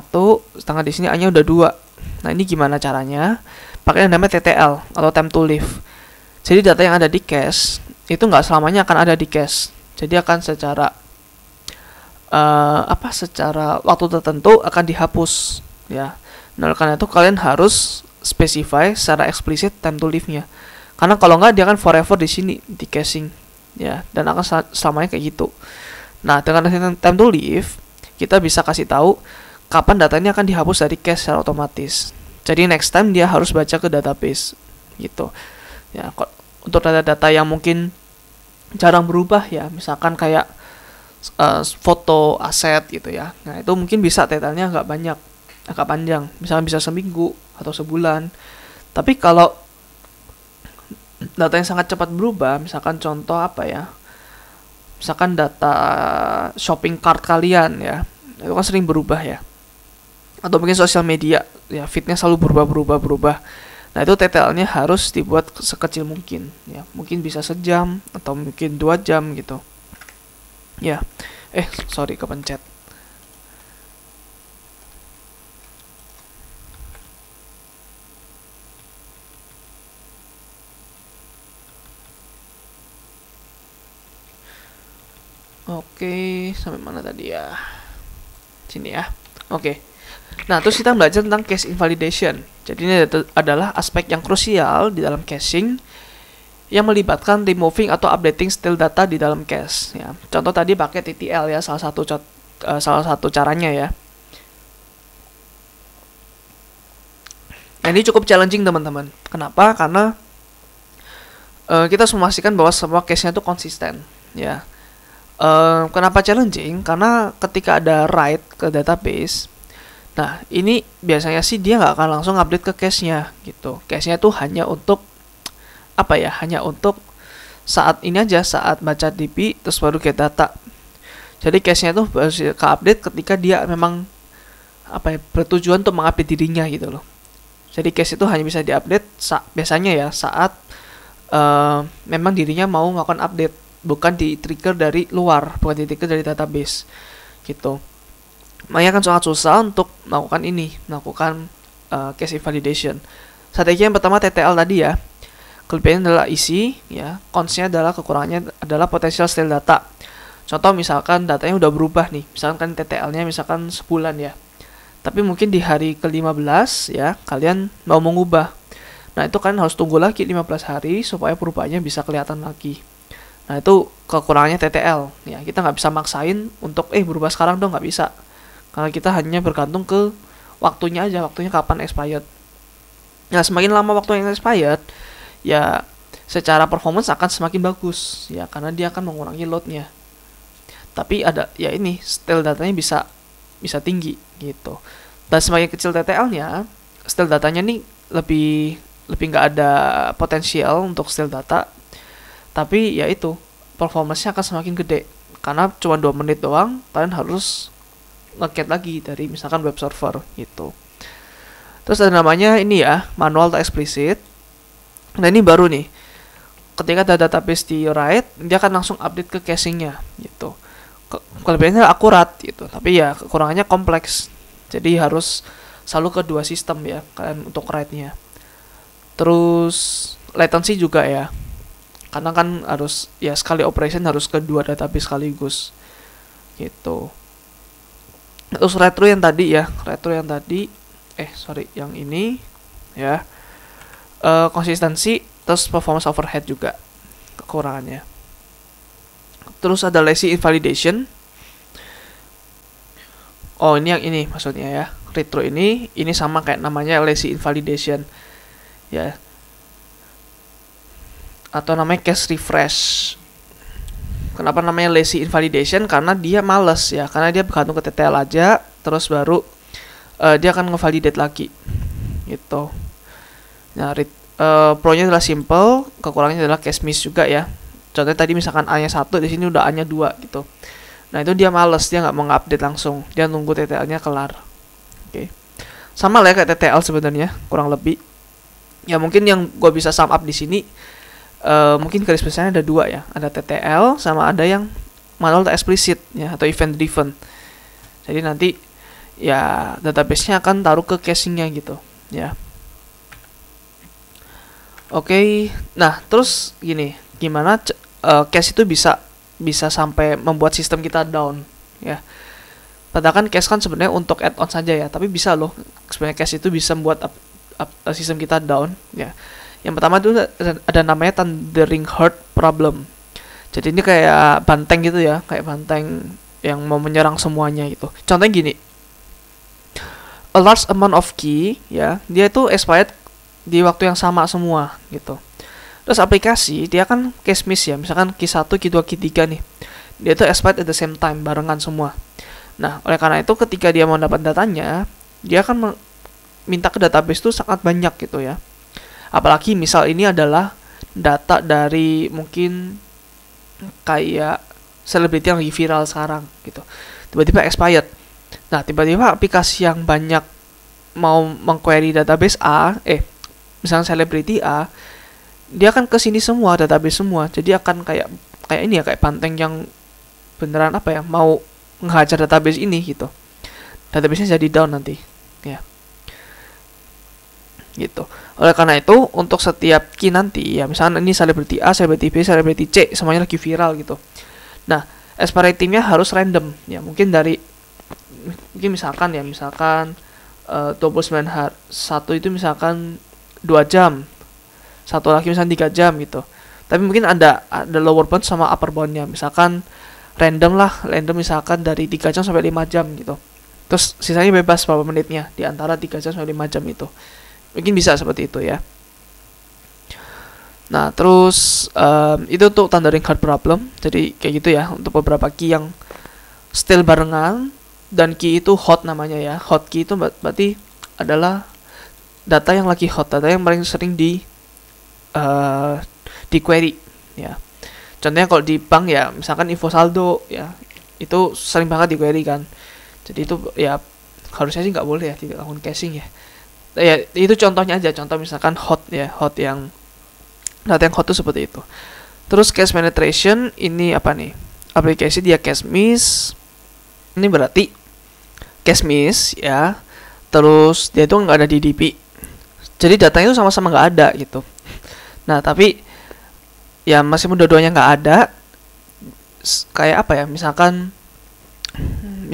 sedangkan di sini A-nya udah 2. Nah, ini gimana caranya? Pakai yang namanya TTL atau time to live. Jadi data yang ada di cache itu nggak selamanya akan ada di cache. Jadi akan secara secara waktu tertentu akan dihapus ya. Nah, karena itu kalian harus specify secara eksplisit time to live-nya. Karena kalau nggak dia akan forever di sini di caching ya, dan akan selamanya kayak gitu. Nah, dengan time to live kita bisa kasih tahu kapan data ini akan dihapus dari cache secara otomatis. Jadi next time dia harus baca ke database gitu. Ya, untuk data-data yang mungkin jarang berubah ya, misalkan kayak foto aset gitu ya. Nah, itu mungkin bisa detailnya agak banyak, agak panjang, misalkan bisa seminggu atau sebulan. Tapi kalau data yang sangat cepat berubah, misalkan contoh apa ya, misalkan data shopping cart kalian ya, itu kan sering berubah ya, atau mungkin sosial media ya, feednya selalu berubah. Nah, itu TTL-nya harus dibuat sekecil mungkin ya, mungkin bisa sejam atau mungkin 2 jam gitu ya. Sorry, kepencet. Oke, sampai mana tadi ya? Sini ya. Oke. Nah, terus kita belajar tentang cache invalidation. Jadi ini adalah aspek yang krusial di dalam caching yang melibatkan removing atau updating steal data di dalam cache ya. Contoh tadi pakai TTL ya, salah satu caranya ya. Nah, ini cukup challenging teman-teman. Kenapa? Karena kita harus memastikan bahwa semua cache-nya itu konsisten ya. Kenapa challenging? Karena ketika ada write ke database, nah ini biasanya sih dia nggak akan langsung update ke cache-nya gitu. Cache-nya tuh hanya untuk apa ya? Hanya untuk saat ini aja, saat baca DB terus baru get data. Jadi cache-nya tuh baru ke update ketika dia memang bertujuan untuk mengupdate dirinya gitu loh. Jadi cache itu hanya bisa diupdate biasanya ya saat memang dirinya mau melakukan update, bukan di trigger dari luar, bukan di trigger dari database gitu. Makanya kan sangat susah untuk melakukan cache invalidation. Strategi yang pertama TTL tadi ya. Kelebihannya adalah isi ya, cons-nya adalah kekurangannya adalah potential steal data. Contoh misalkan datanya udah berubah nih, misalkan TTL-nya misalkan sebulan ya. Tapi mungkin di hari ke-15 ya, kalian mau mengubah. Nah, itu kan harus tunggu lagi 15 hari supaya perubahannya bisa kelihatan lagi. Nah, itu kekurangannya TTL ya. Kita nggak bisa maksain untuk berubah sekarang dong, nggak bisa. Karena kita hanya bergantung ke waktunya aja, waktunya kapan expired. Nah, semakin lama waktu yang expired, ya secara performance akan semakin bagus ya, karena dia akan mengurangi loadnya. Tapi ada ya ini steal datanya bisa tinggi gitu. Dan semakin kecil TTL-nya, steal datanya nih lebih nggak ada potensial untuk steal data. Tapi ya itu performance-nya akan semakin gede karena cuma 2 menit doang kalian harus nge-get lagi dari misalkan web server gitu. Terus ada namanya ini ya, manual atau explicit. Nah, ini baru nih. Ketika ada database di write, dia akan langsung update ke caching-nya gitu. Kelebihannya akurat gitu, tapi ya kekurangannya kompleks. Jadi harus selalu ke 2 sistem ya kalian untuk write-nya. Terus latency juga ya. Karena kan harus ya sekali operation harus ke 2 database sekaligus gitu. Terus retro yang tadi yang ini ya, konsistensi, terus performance overhead juga kekurangannya. Terus ada lazy invalidation. Oh, ini yang ini maksudnya ya, retro ini sama kayak namanya lazy invalidation ya, atau namanya cache refresh. Kenapa namanya lazy invalidation? Karena dia males ya, karena dia bergantung ke TTL aja, terus baru dia akan ngevalidate lagi gitu. Nah, pro-nya adalah simple, kekurangannya adalah cache miss juga ya. Contohnya tadi misalkan A-nya 1, di sini udah A-nya 2 gitu. Nah itu dia males, dia nggak mau ngupdate langsung, dia nunggu TTL-nya kelar. Oke. Sama lah ya kayak TTL sebenarnya, kurang lebih. Ya mungkin yang gue bisa sum up di sini, mungkin garis besarnya ada dua ya, ada TTL sama ada yang manual atau explicit ya, atau event driven. Jadi nanti ya database-nya akan taruh ke caching-nya gitu ya. Oke, nah terus gini, gimana cache itu bisa sampai membuat sistem kita down ya. Padahal kan cache kan sebenarnya untuk add-on saja ya, tapi bisa loh sebenarnya cache itu bisa membuat sistem kita down ya. Yang pertama itu ada namanya Thundering Herd problem. Jadi ini kayak banteng gitu ya, kayak banteng yang mau menyerang semuanya gitu. Contohnya gini, a large amount of key ya, dia itu expired di waktu yang sama semua gitu. Terus aplikasi dia kan cache miss ya, misalkan key 1, key 2, key 3 nih, dia itu expired at the same time, barengan semua. Nah oleh karena itu ketika dia mau dapat datanya, dia akan minta ke database itu sangat banyak gitu ya. Apalagi misal ini adalah data dari mungkin kayak selebriti yang lagi viral sekarang gitu, tiba-tiba expired. Nah tiba-tiba aplikasi yang banyak mau mengquery database A, misalnya selebriti A, dia akan kesini semua, database semua. Jadi akan kayak ini ya, kayak banteng yang beneran apa ya, mau ngehajar database ini gitu. Database-nya jadi down nanti ya. Gitu. Oleh karena itu untuk setiap key nanti ya, misalnya ini selebriti A, selebriti B, selebriti C, semuanya lagi viral gitu. Nah, expiry time-nya harus random ya, mungkin misalkan 29 hari, satu itu misalkan 2 jam, satu lagi misalkan 3 jam gitu. Tapi mungkin ada lower bound sama upper bound-nya, misalkan random misalkan dari 3 jam sampai 5 jam gitu. Terus sisanya bebas berapa menitnya di antara 3 jam sampai 5 jam itu. Mungkin bisa seperti itu ya. Nah terus itu untuk Thundering Herd problem. Jadi kayak gitu ya, untuk beberapa key yang still barengan dan key itu hot namanya ya. Hot key itu berarti adalah data yang lagi hot, data yang paling sering di query ya. Contohnya kalau di bank ya, misalkan info saldo ya, itu sering banget di query kan. Jadi itu ya harusnya sih nggak boleh ya dilakukan caching ya. Ya itu contohnya aja, contoh misalkan hot ya, data yang hot itu seperti itu. Terus cache penetration ini apa nih? Aplikasi dia cache miss. Ini berarti cache miss ya. Terus dia itu nggak ada di DB. Jadi datanya itu sama-sama nggak ada gitu. Nah tapi ya masih dua-duanya nggak ada. Kayak apa ya? Misalkan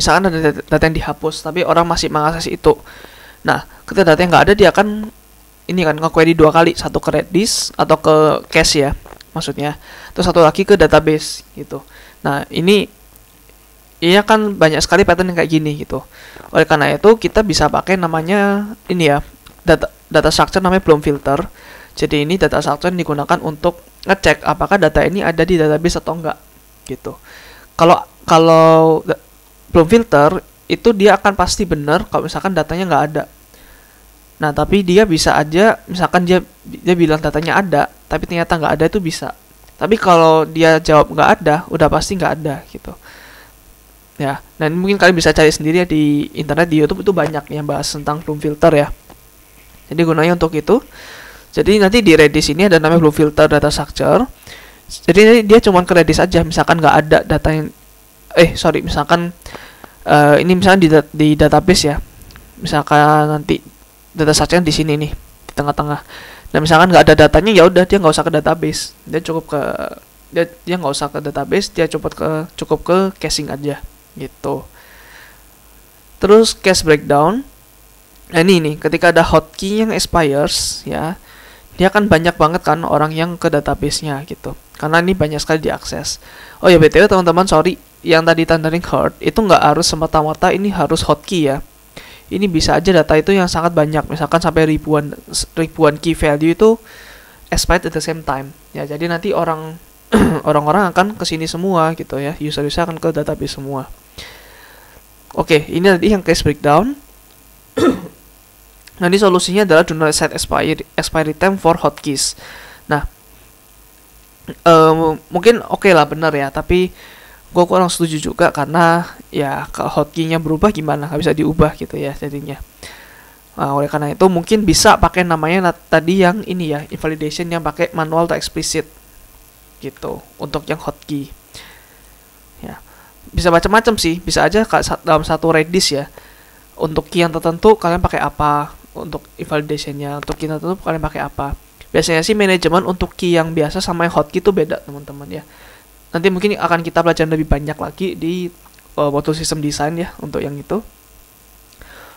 ada data yang dihapus, tapi orang masih mengakses itu. Nah ketika data yang nggak ada, dia akan ini kan nge-query 2 kali, satu ke Redis atau ke cache ya maksudnya, terus satu lagi ke database gitu. Nah ini kan banyak sekali pattern yang kayak gini gitu. Oleh karena itu kita bisa pakai namanya ini ya, data structure namanya Bloom filter. Jadi ini data structure yang digunakan untuk ngecek apakah data ini ada di database atau enggak gitu. Kalau Bloom filter itu dia akan pasti benar kalau misalkan datanya nggak ada. Nah tapi dia bisa aja misalkan dia bilang datanya ada tapi ternyata nggak ada, itu bisa. Tapi kalau dia jawab nggak ada, udah pasti nggak ada gitu ya. Dan mungkin kalian bisa cari sendiri ya di internet, di YouTube itu banyak yang bahas tentang Bloom filter ya. Jadi gunanya untuk itu. Jadi nanti di Redis ini ada namanya Bloom filter data structure. Jadi dia cuma ke Redis aja, misalkan nggak ada data yang misalkan ini misalnya di database ya, misalkan nanti data structure di sini nih di tengah-tengah. Dan misalkan nggak ada datanya, ya udah dia nggak usah ke database, dia nggak usah ke database, dia cukup ke caching aja gitu. Terus cache breakdown. Nah ini nih, ketika ada hotkey yang expires ya, dia akan banyak banget kan orang yang ke database-nya gitu, karena ini banyak sekali diakses. Oh ya BTW teman-teman, sorry, yang tadi Thundering Herd itu nggak harus semata-mata ini harus hotkey ya. Ini bisa aja data itu yang sangat banyak, misalkan sampai ribuan key value itu expired at the same time ya. Jadi nanti orang-orang akan kesini semua gitu ya, user-user akan ke database semua. Oke, ini nanti yang cache breakdown. Nanti solusinya adalah do not set expiry time for hotkeys. Nah mungkin oke lah, benar ya, tapi gue kurang setuju juga karena ya kalau hotkey-nya berubah gimana, nggak bisa diubah gitu ya jadinya. Nah, oleh karena itu mungkin bisa pakai namanya tadi yang ini ya, invalidation yang pakai manual atau explicit gitu untuk yang hotkey. Ya, bisa macam-macam sih, bisa aja dalam satu Redis ya. Untuk key yang tertentu kalian pakai apa, untuk invalidationnya untuk key tertentu kalian pakai apa. Biasanya sih manajemen untuk key yang biasa sama yang hotkey itu beda teman-teman ya. Nanti mungkin akan kita belajar lebih banyak lagi di modul sistem desain ya untuk yang itu.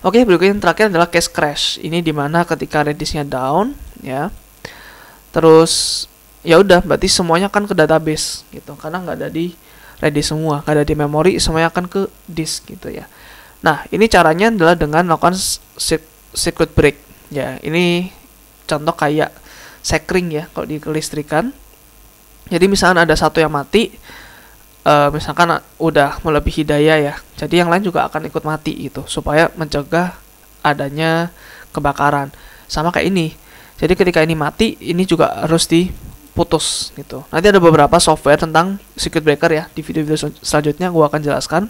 Oke, berikutnya yang terakhir adalah case crash. Ini dimana ketika Redisnya down, ya. Terus, ya udah, berarti semuanya akan ke database, gitu. Karena nggak ada di Redis semua, nggak ada di memori, semuanya akan ke disk, gitu ya. Nah, ini caranya adalah dengan melakukan circuit break. Ya, ini contoh kayak sekring ya, kalau di kelistrikan. Jadi misalnya ada satu yang mati, misalkan udah melebihi daya ya, jadi yang lain juga akan ikut mati gitu, supaya mencegah adanya kebakaran. Sama kayak ini, jadi ketika ini mati, ini juga harus diputus gitu. Nanti ada beberapa software tentang circuit breaker ya, di video-video selanjutnya gue akan jelaskan.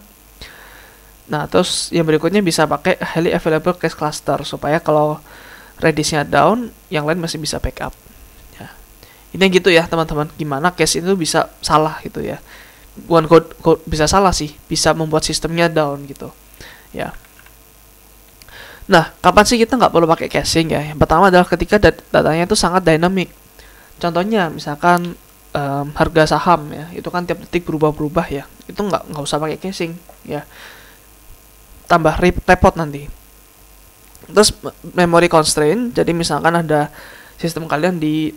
Nah, terus yang berikutnya bisa pakai highly available cache cluster, supaya kalau Redisnya down, yang lain masih bisa backup ya. Ini gitu ya teman-teman, gimana cache itu bisa salah gitu ya. Bukan code bisa salah sih, bisa membuat sistemnya down gitu ya. Nah, kapan sih kita nggak perlu pakai caching ya? Yang pertama adalah ketika datanya itu sangat dynamic. Contohnya misalkan harga saham ya, itu kan tiap detik berubah-berubah ya, itu nggak usah pakai caching ya, tambah repot nanti. Terus memory constraint, jadi misalkan ada sistem kalian di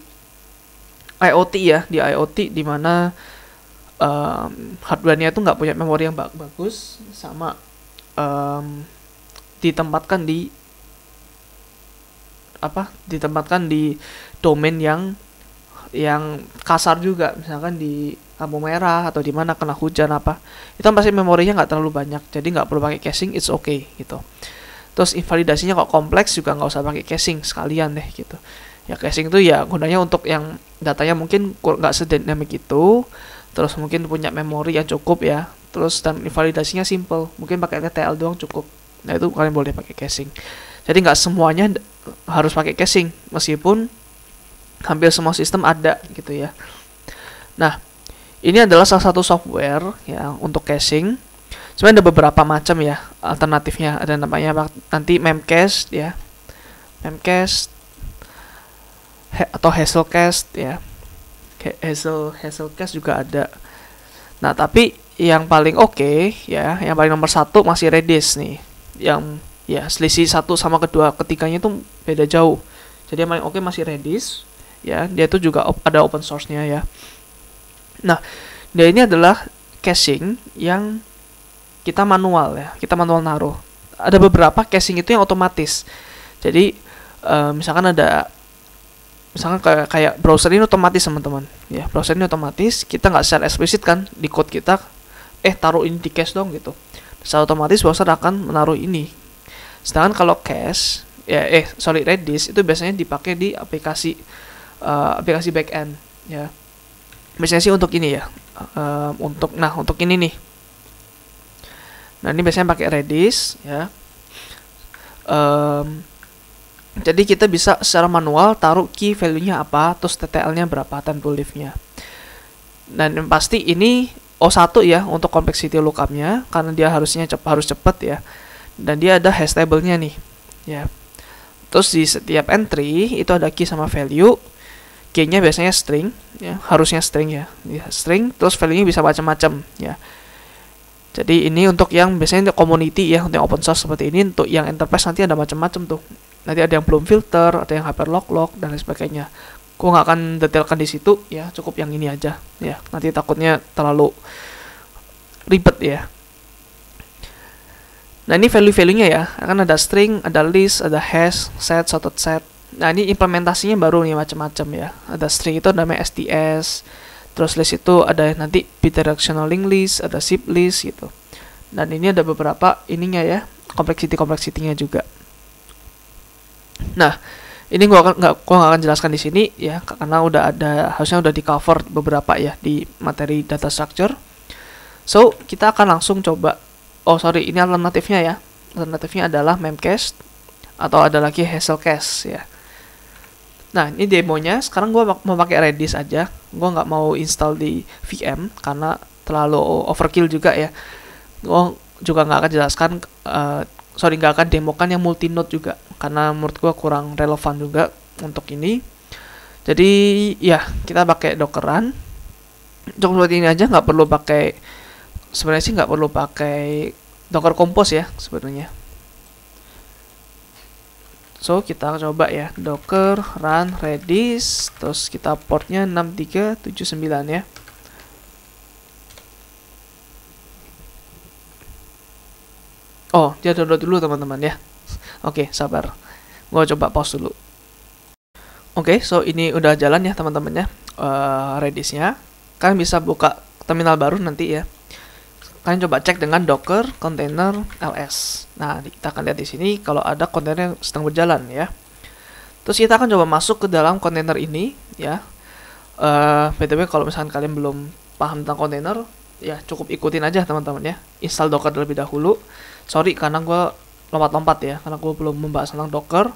IoT ya, di IoT di mana hardware-nya itu nggak punya memori yang bagus, sama ditempatkan di domain yang kasar juga, misalkan di lampu merah atau di mana kena hujan apa, itu pasti memorinya nggak terlalu banyak, jadi nggak perlu pakai caching, it's okay gitu. Terus invalidasinya kok kompleks juga nggak usah pakai caching, sekalian deh gitu ya. Caching itu ya gunanya untuk yang datanya mungkin nggak sedynamic itu, terus mungkin punya memori yang cukup ya, terus dan invalidasinya simple, mungkin pakai TTL doang cukup. Nah, itu kalian boleh pakai caching. Jadi nggak semuanya harus pakai caching, meskipun hampir semua sistem ada gitu ya. Nah, ini adalah salah satu software ya untuk caching. Sebenarnya ada beberapa macam ya alternatifnya, ada namanya nanti Memcached ya, Memcached atau Hazelcached ya. Hazelcached juga ada. Nah, tapi yang paling oke ya, yang paling nomor satu masih Redis nih. Yang ya selisih satu sama kedua ketiganya itu beda jauh. Jadi yang paling oke masih Redis ya. Dia itu juga ada open source-nya ya. Nah, dia ini adalah caching yang kita manual ya. Kita manual naruh. Ada beberapa caching itu yang otomatis. Jadi misalkan kayak browser ini otomatis teman-teman ya, browser ini otomatis, kita nggak secara eksplisit kan di code kita taruh ini di cache dong gitu, secara otomatis browser akan menaruh ini. Sedangkan kalau cache ya Redis itu biasanya dipakai di aplikasi backend ya, biasanya sih untuk ini ya, untuk ini nih. Nah, ini biasanya pakai Redis ya. Jadi kita bisa secara manual taruh key value-nya apa, terus TTL-nya berapa, time to live-nya. Dan yang pasti ini O1 ya untuk complexity lookup-nya, karena dia harus cepat ya. Dan dia ada hash table-nya nih ya. Terus di setiap entry itu ada key sama value. Key-nya biasanya string ya, harusnya string ya. String, terus value-nya bisa macam-macam ya. Jadi ini untuk yang biasanya community ya, untuk yang open source seperti ini. Untuk yang enterprise nanti ada macam-macam tuh. Nanti ada yang belum filter, ada yang hyperlock dan lain sebagainya. Gue nggak akan detailkan di situ ya, cukup yang ini aja ya. Nanti takutnya terlalu ribet ya. Nah, ini value-value-nya ya. Akan ada string, ada list, ada hash, set, sorted set. Nah, ini implementasinya baru nih macam-macam ya. Ada string itu namanya STS. Terus list itu ada nanti bidirectional linked list, ada zip list gitu. Dan ini ada beberapa ininya ya, complexity-nya juga. Nah, ini gua nggak akan jelaskan di sini ya, karena harusnya udah di cover beberapa ya di materi data structure. So, kita akan langsung coba. Oh, sorry, ini alternatifnya ya. Alternatifnya adalah Memcached atau ada lagi Hazelcast ya. Nah, ini demonya. Sekarang gue mau pakai Redis aja. Gue nggak mau install di VM karena terlalu overkill juga ya. Gue juga nggak akan jelaskan, nggak akan demokan yang multi-node juga karena menurut gue kurang relevan juga untuk ini. Jadi ya kita pakai Dockeran. Cukup seperti ini aja, nggak perlu pakai. Sebenarnya sih nggak perlu pakai Docker Compose ya sebenarnya. So kita coba ya, Docker run Redis, terus kita portnya 6379 ya. Oh, dia download dulu teman-teman ya. Oke, sabar. Gua coba pause dulu. Oke, so ini udah jalan ya teman-teman ya. Redisnya. Kalian bisa buka terminal baru nanti ya. Kalian coba cek dengan Docker container ls. Nah, kita akan lihat di sini kalau ada kontainer yang sedang berjalan ya. Terus kita akan coba masuk ke dalam kontainer ini ya. BTW kalau misalkan kalian belum paham tentang kontainer, ya cukup ikutin aja teman-teman ya. Install Docker terlebih dahulu. Sorry karena gue lompat-lompat ya, karena gue belum membahas tentang Docker.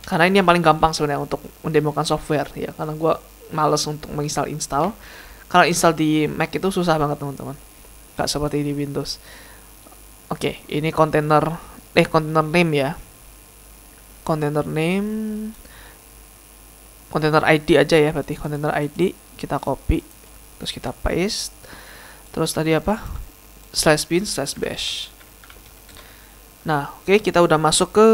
Karena ini yang paling gampang sebenarnya untuk mendemokan software ya, karena gue males untuk menginstal-install. Karena install di Mac itu susah banget teman-teman, gak seperti di Windows. Oke, ini container name ya. Container name, container ID aja ya, berarti container ID kita copy, terus kita paste. Terus tadi apa? /bin/bash. Nah, oke, kita udah masuk ke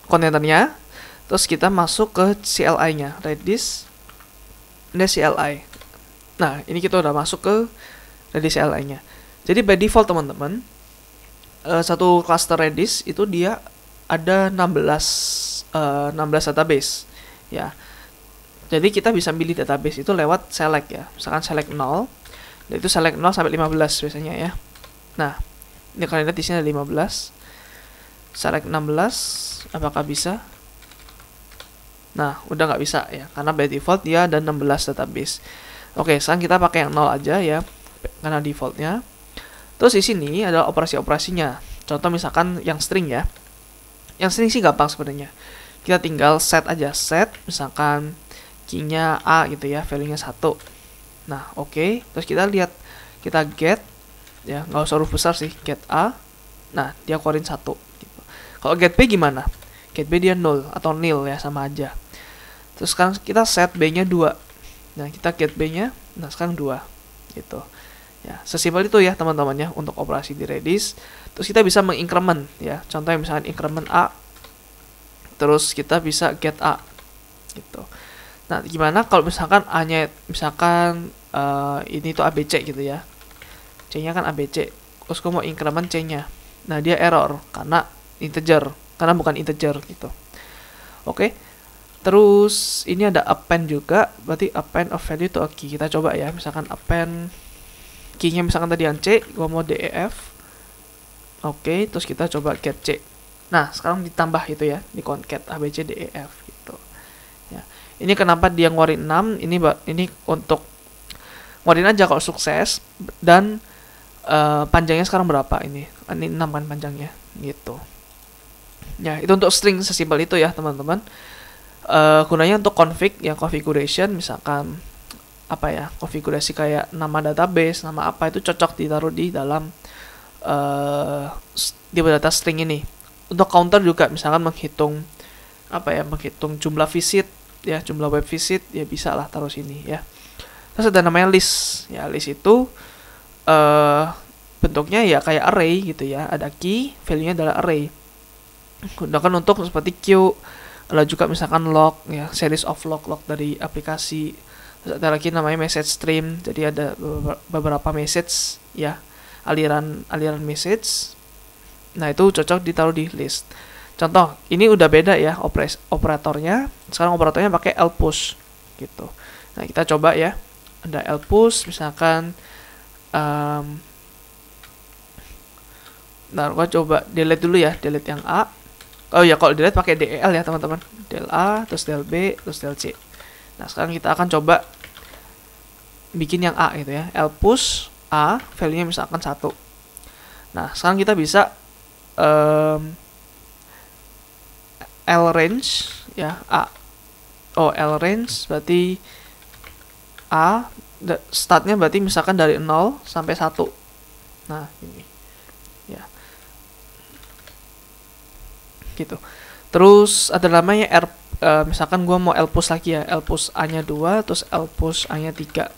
kontainernya. Terus kita masuk ke CLI-nya, Redis CLI. Nah, ini kita udah masuk ke Redis CLI-nya. Jadi by default teman-teman, satu cluster Redis itu dia ada 16 database ya. Jadi kita bisa pilih database itu lewat select ya. Misalkan select 0, dan itu select 0 sampai 15 biasanya ya. Nah, ini kalian lihat di sini ada 15. Select 16, apakah bisa? Nah, udah nggak bisa ya, karena by default dia ada 16 database. Oke, sekarang kita pakai yang 0 aja ya, karena defaultnya. Terus di sini ada operasi-operasinya. Contoh misalkan yang string ya. Yang string sih gampang sebenarnya. Kita tinggal set aja, set misalkan key-nya A gitu ya, value-nya 1. Nah, oke. Terus kita lihat, kita get ya, nggak usah huruf besar sih, get A. Nah, dia keluarin 1 gitu. Kalau get B gimana? Get B dia 0 atau nil ya, sama aja. Terus sekarang kita set B-nya 2. Nah, kita get B-nya, nah sekarang 2 gitu. Ya, sesimpel itu ya teman-teman ya untuk operasi di Redis. Terus kita bisa mengincrement ya. Contohnya misalkan increment A. Terus kita bisa get A gitu. Nah, gimana kalau misalkan A-nya misalkan ini tuh ABC gitu ya. C-nya kan ABC. Terus gue mau increment C-nya. Nah, dia error karena integer, karena bukan integer gitu. Oke. Terus ini ada append juga, berarti append of value to a key. Kita coba ya, misalkan append key-nya misalkan tadi yang C, gua mau DEF. Oke, terus kita coba get C. Nah, sekarang ditambah itu ya, di concat ABC DEF gitu. Ya. Ini kenapa dia ngeluarin 6? Ini untuk ngeluarin aja kalau sukses, dan panjangnya sekarang berapa ini? Ini 6 kan panjangnya gitu. Ya, itu untuk string sesimpel itu ya, teman-teman. Gunanya untuk config ya, configuration misalkan apa ya, konfigurasi kayak nama database, nama apa, itu cocok ditaruh di dalam di data string ini. Untuk counter juga misalkan menghitung apa ya, menghitung jumlah visit ya, jumlah web visit ya, bisa lah taruh sini ya. Terus ada namanya list ya, list itu bentuknya ya kayak array gitu ya, ada key, value-nya adalah array. Gunakan untuk seperti queue. Lalu juga misalkan log ya, series of log dari aplikasi. Terus ada lagi namanya message stream, jadi ada beberapa message ya, aliran message. Nah, itu cocok ditaruh di list. Contoh, ini udah beda ya operatornya. Sekarang operatornya pakai lpush gitu. Nah, kita coba ya, ada lpush misalkan nah, gua coba delete dulu ya, delete yang A. Oh ya, kalau delete pakai del ya teman-teman, del A, terus del B, terus del C. Nah, sekarang kita akan coba bikin yang A gitu ya. L push A, value-nya misalkan 1. Nah, sekarang kita bisa L range ya, A. Oh, L range berarti A, startnya berarti misalkan dari 0 sampai 1. Nah, ini. Ya. Gitu. Terus ada namanya R, misalkan gua mau L push lagi ya. L push A-nya 2, terus L push A-nya 3.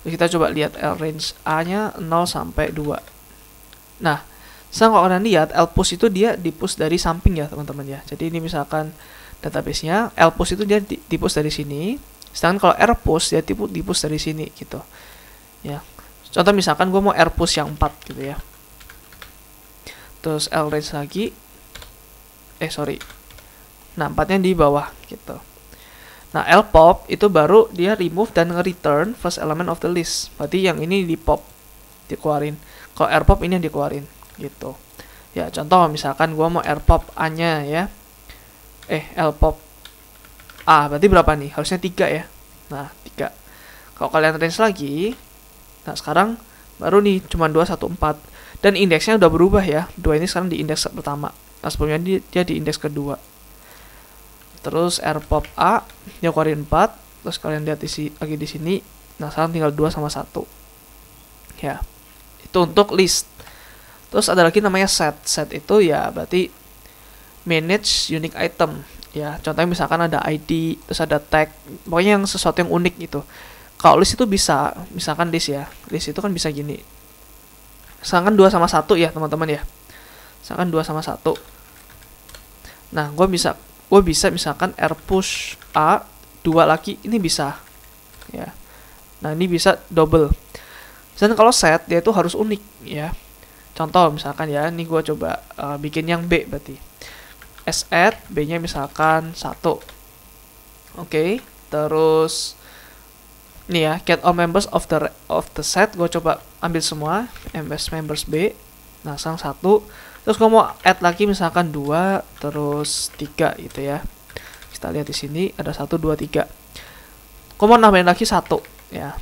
Terus kita coba lihat L range A-nya 0 sampai 2. Nah, sekarang kalau kalian lihat L push itu dia di-push dari samping ya, teman-teman ya. Jadi ini misalkan database-nya, L push itu dia di-push dari sini. Sedangkan kalau R push dia di-push dari sini gitu. Ya. Contoh misalkan gue mau R push yang 4 gitu ya. Terus L range lagi. Nah, 4-nya di bawah gitu. Nah, L pop itu baru dia remove dan nge-return first element of the list. Berarti yang ini di pop, dikeluarin. Kalau R pop ini yang dikeluarin gitu. Ya, contoh misalkan gua mau R pop A-nya ya. L pop A, berarti berapa nih? Harusnya 3 ya. Nah, 3. Kalau kalian range lagi, nah sekarang baru nih cuma 2, 1, 4. Dan indeksnya udah berubah ya. 2 ini sekarang di indeks pertama. Nah, sebelumnya dia di indeks kedua. Terus R pop A dia keluarin 4. Terus kalian lihat lagi di sini. Nah, sekarang tinggal 2 sama 1. Ya. Itu untuk list. Terus ada lagi namanya set. Set itu ya berarti manage unique item. Ya, contohnya misalkan ada ID, terus ada tag. Pokoknya yang sesuatu yang unik gitu. Kalau list itu bisa, misalkan list ya. List itu kan bisa gini. Misalkan 2 sama 1 ya, teman-teman ya. Misalkan 2 sama 1. Nah, gue bisa misalkan R push A 2 lagi, ini bisa ya. Nah, ini bisa double. Dan kalau set dia itu harus unik ya. Contoh misalkan ya, ini gue coba bikin yang B berarti S add B-nya misalkan 1. Oke, terus ini ya, get all members of the set, gue coba ambil semua members B. Nah, sekarang 1. Terus gue mau add lagi misalkan 2, terus 3 gitu ya. Kita lihat di sini ada 1, 2, 3. Gue mau nambahin lagi 1 ya.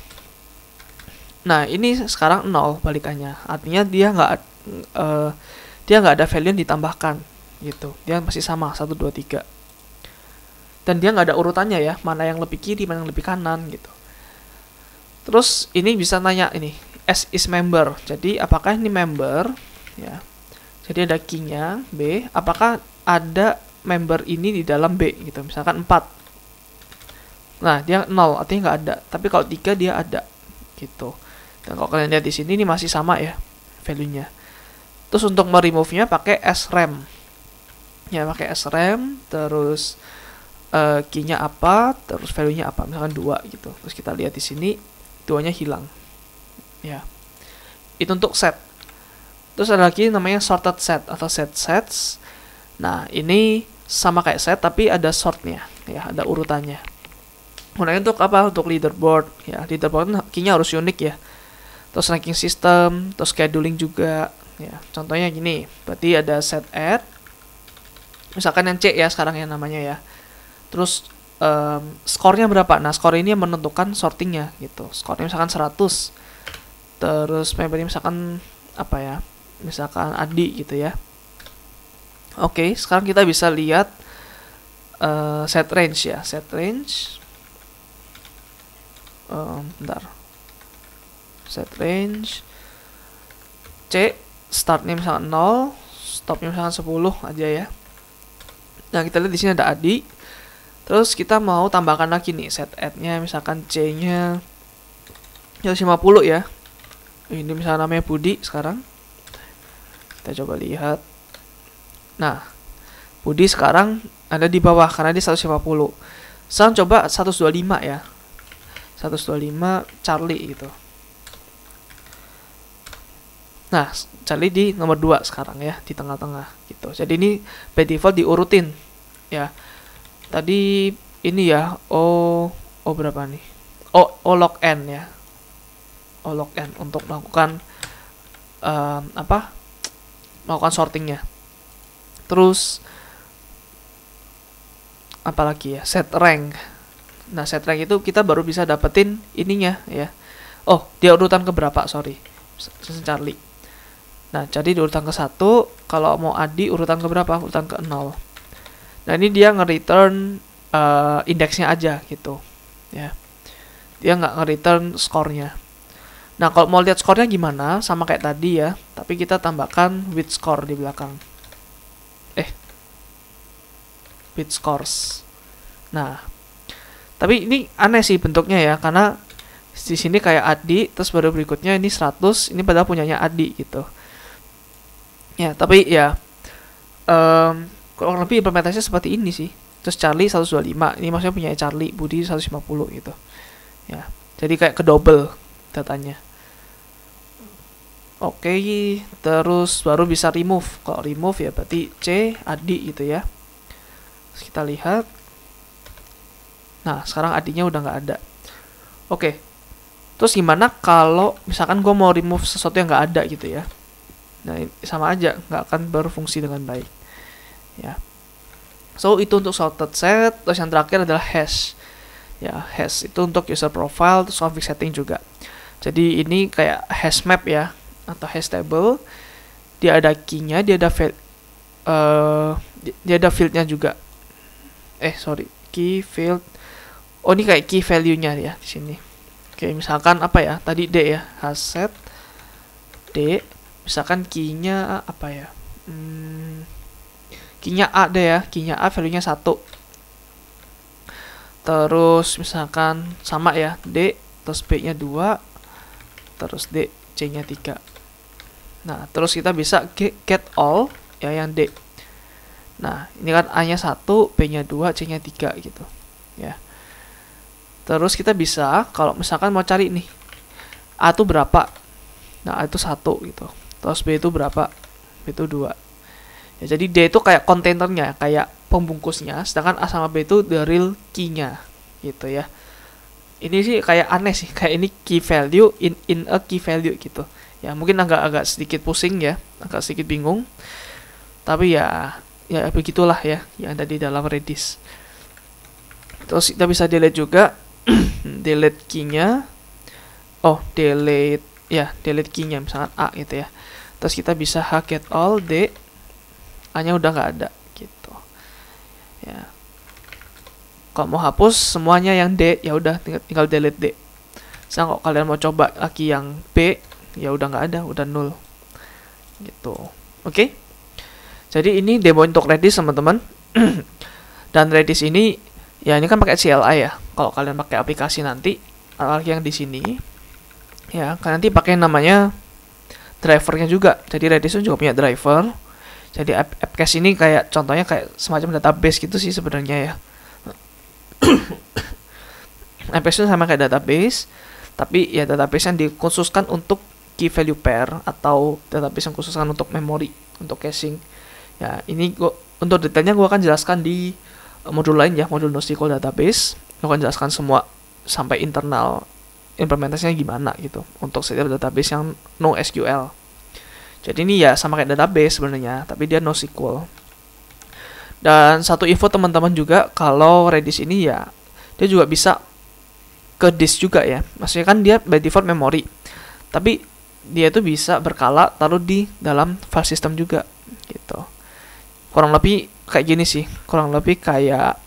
Nah, ini sekarang 0 balikannya. Artinya dia nggak ada value yang ditambahkan gitu. Dia masih sama 1, 2, 3. Dan dia nggak ada urutannya ya, mana yang lebih kiri, mana yang lebih kanan gitu. Terus ini bisa nanya ini, S is member. Jadi apakah ini member ya. Jadi ada key-nya B, apakah ada member ini di dalam B gitu. Misalkan 4. Nah, dia 0, artinya nggak ada. Tapi kalau 3 dia ada gitu. Dan kalau kalian lihat di sini ini masih sama ya value-nya. Terus untuk meremove-nya pakai srem. Ya, pakai srem, terus key-nya apa, terus value-nya apa, misalkan 2 gitu. Terus kita lihat di sini 2-nya hilang. Ya. Itu untuk set. Terus ada lagi namanya sorted set atau set sets. Nah, ini sama kayak set tapi ada sortnya, ya, ada urutannya. Gunanya untuk apa? Untuk leaderboard. Ya, leaderboard key-nya harus unik ya. Terus ranking system, terus scheduling juga. Ya, contohnya gini, berarti ada set add. Misalkan yang C ya sekarang yang namanya ya. Terus skornya berapa? Nah, skor ini yang menentukan sortingnya gitu. Skornya misalkan 100. Terus membernya misalkan apa ya? Misalkan Adi gitu ya. Oke, sekarang kita bisa lihat set range ya. Set range. Bentar. Set range. C, startnya misalkan 0, stopnya misalkan 10 aja ya. Nah, kita lihat di sini ada Adi. Terus kita mau tambahkan lagi nih set add-nya, misalkan C-nya 150 ya. Ini misalnya namanya Budi sekarang. Kita coba lihat. Nah, Budi sekarang ada di bawah karena dia 150. Sekarang coba 125 ya. 125 Charlie gitu. Nah, Charlie di nomor 2 sekarang ya, di tengah-tengah gitu. Jadi ini by default diurutin ya. Tadi ini ya, berapa nih? Log n ya. Log n untuk melakukan melakukan sortingnya. Terus apalagi ya, set rank. Nah, set rank itu kita baru bisa dapetin ininya ya. Oh, dia urutan ke berapa, sorry. Charlie. Nah, jadi di urutan ke 1, kalau mau Adi urutan ke berapa? Urutan ke 0. Nah, ini dia nge-return indeksnya aja gitu. Ya. Dia nggak nge-return skornya. Nah, kalau mau lihat skornya gimana? Sama kayak tadi ya, tapi kita tambahkan with score di belakang. With scores. Nah, tapi ini aneh sih bentuknya ya, karena di sini kayak Adi, terus baru berikutnya ini 100, ini padahal punyanya Adi gitu. Ya, tapi ya kurang lebih implementasinya seperti ini sih. Terus Charlie 125, ini maksudnya punya Charlie, Budi 150 gitu. Ya, jadi kayak ke double datanya. Oke, terus baru bisa remove. Kalau remove ya berarti C, Adi gitu ya. Terus kita lihat. Nah, sekarang Adinya udah nggak ada. Oke. Terus gimana kalau misalkan gue mau remove sesuatu yang nggak ada gitu ya. Nah, sama aja, nggak akan berfungsi dengan baik. Ya. So, itu untuk sorted set. Terus yang terakhir adalah hash. Ya, hash itu untuk user profile, terus config setting juga. Jadi ini kayak hash map ya, atau hash table. Dia ada key-nya, dia ada field-nya juga. Key field. Oh, ini kayak key value-nya ya di sini. Oke, misalkan apa ya? Tadi D ya, hash D. Misalkan key-nya apa ya? Key-nya A deh ya, key-nya A value-nya 1. Terus misalkan sama ya, D, terus B-nya 2, terus D, C-nya 3. Nah, terus kita bisa get all ya yang D. Nah, ini kan A-nya 1, B-nya 2, C-nya 3 gitu. Ya. Terus kita bisa kalau misalkan mau cari nih A itu berapa? Nah, A itu 1 gitu. Terus B itu berapa? B itu 2. Ya, jadi D itu kayak kontainernya, kayak pembungkusnya, sedangkan A sama B itu the real key-nya gitu ya. Ini sih kayak aneh sih, kayak ini key value in a key value gitu. Ya, mungkin agak sedikit pusing ya, agak sedikit bingung. Tapi ya begitulah ya yang ada di dalam Redis. Terus kita bisa delete juga delete key-nya. Delete key-nya misalkan A gitu ya. Terus kita bisa get all D, A-nya udah nggak ada gitu. Ya. Kalau mau hapus semuanya yang D, ya udah tinggal delete D. Sekarang kalau kalian mau coba lagi yang B, ya udah nggak ada, udah nol. Gitu. Oke. Jadi ini demo untuk Redis teman-teman. Dan Redis ini ya ini kan pakai CLI ya. Kalau kalian pakai aplikasi nanti, apalagi yang di sini, ya kalian nanti pakai namanya drivernya juga. Jadi Redis juga punya driver. Jadi AppCache ini kayak contohnya kayak semacam database gitu sih sebenarnya ya. AppCache itu sama kayak database, tapi ya database yang dikhususkan untuk key value pair atau database yang khususkan untuk memory, untuk caching. Ya, ini untuk detailnya gue akan jelaskan di modul lain ya, modul NoSQL database. Gue akan jelaskan semua sampai internal implementasinya gimana gitu untuk setiap database yang NoSQL. Jadi ini ya sama kayak database sebenarnya, tapi dia NoSQL. Dan satu info teman-teman juga, kalau Redis ini ya dia juga bisa ke disk juga ya. Maksudnya kan dia by default memory, tapi dia itu bisa berkala taruh di dalam file system juga gitu. Kurang lebih kayak gini sih, kurang lebih kayak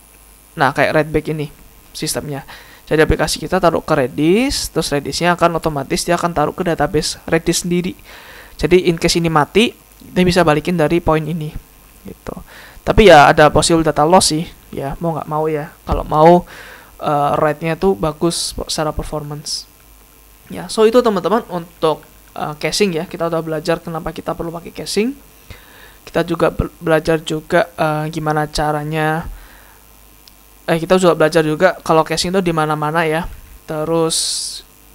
Redback ini sistemnya. Jadi aplikasi kita taruh ke Redis, terus Redisnya akan otomatis dia akan taruh ke database Redis sendiri. Jadi in case ini mati, dia bisa balikin dari poin ini gitu. Tapi ya ada possible data loss sih, ya mau nggak mau ya. Kalau mau rate-nya tuh bagus secara performance. Ya, so itu teman-teman untuk caching ya. Kita udah belajar kenapa kita perlu pakai caching. Kita juga belajar juga gimana caranya. Kita juga belajar juga kalau caching itu di mana-mana ya. Terus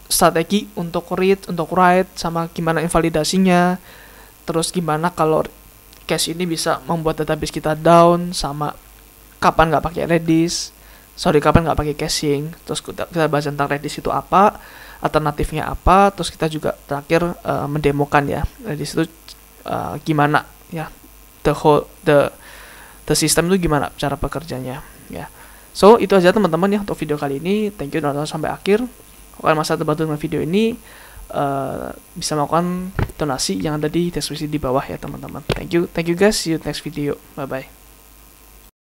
strategi untuk read, untuk write, sama gimana invalidasinya. Terus gimana kalau cache ini bisa membuat database kita down, sama kapan nggak pakai Redis. Kapan nggak pakai caching. Terus kita bahas tentang Redis itu apa, alternatifnya apa. Terus kita juga terakhir mendemokan ya Redis itu gimana ya, the system itu gimana cara bekerjanya ya. So itu aja teman-teman ya untuk video kali ini. Thank you udah nonton sampai akhir. Kalau masa terbantu dengan video ini, bisa melakukan donasi yang ada di deskripsi di bawah ya teman-teman. Thank you guys, see you next video, bye bye.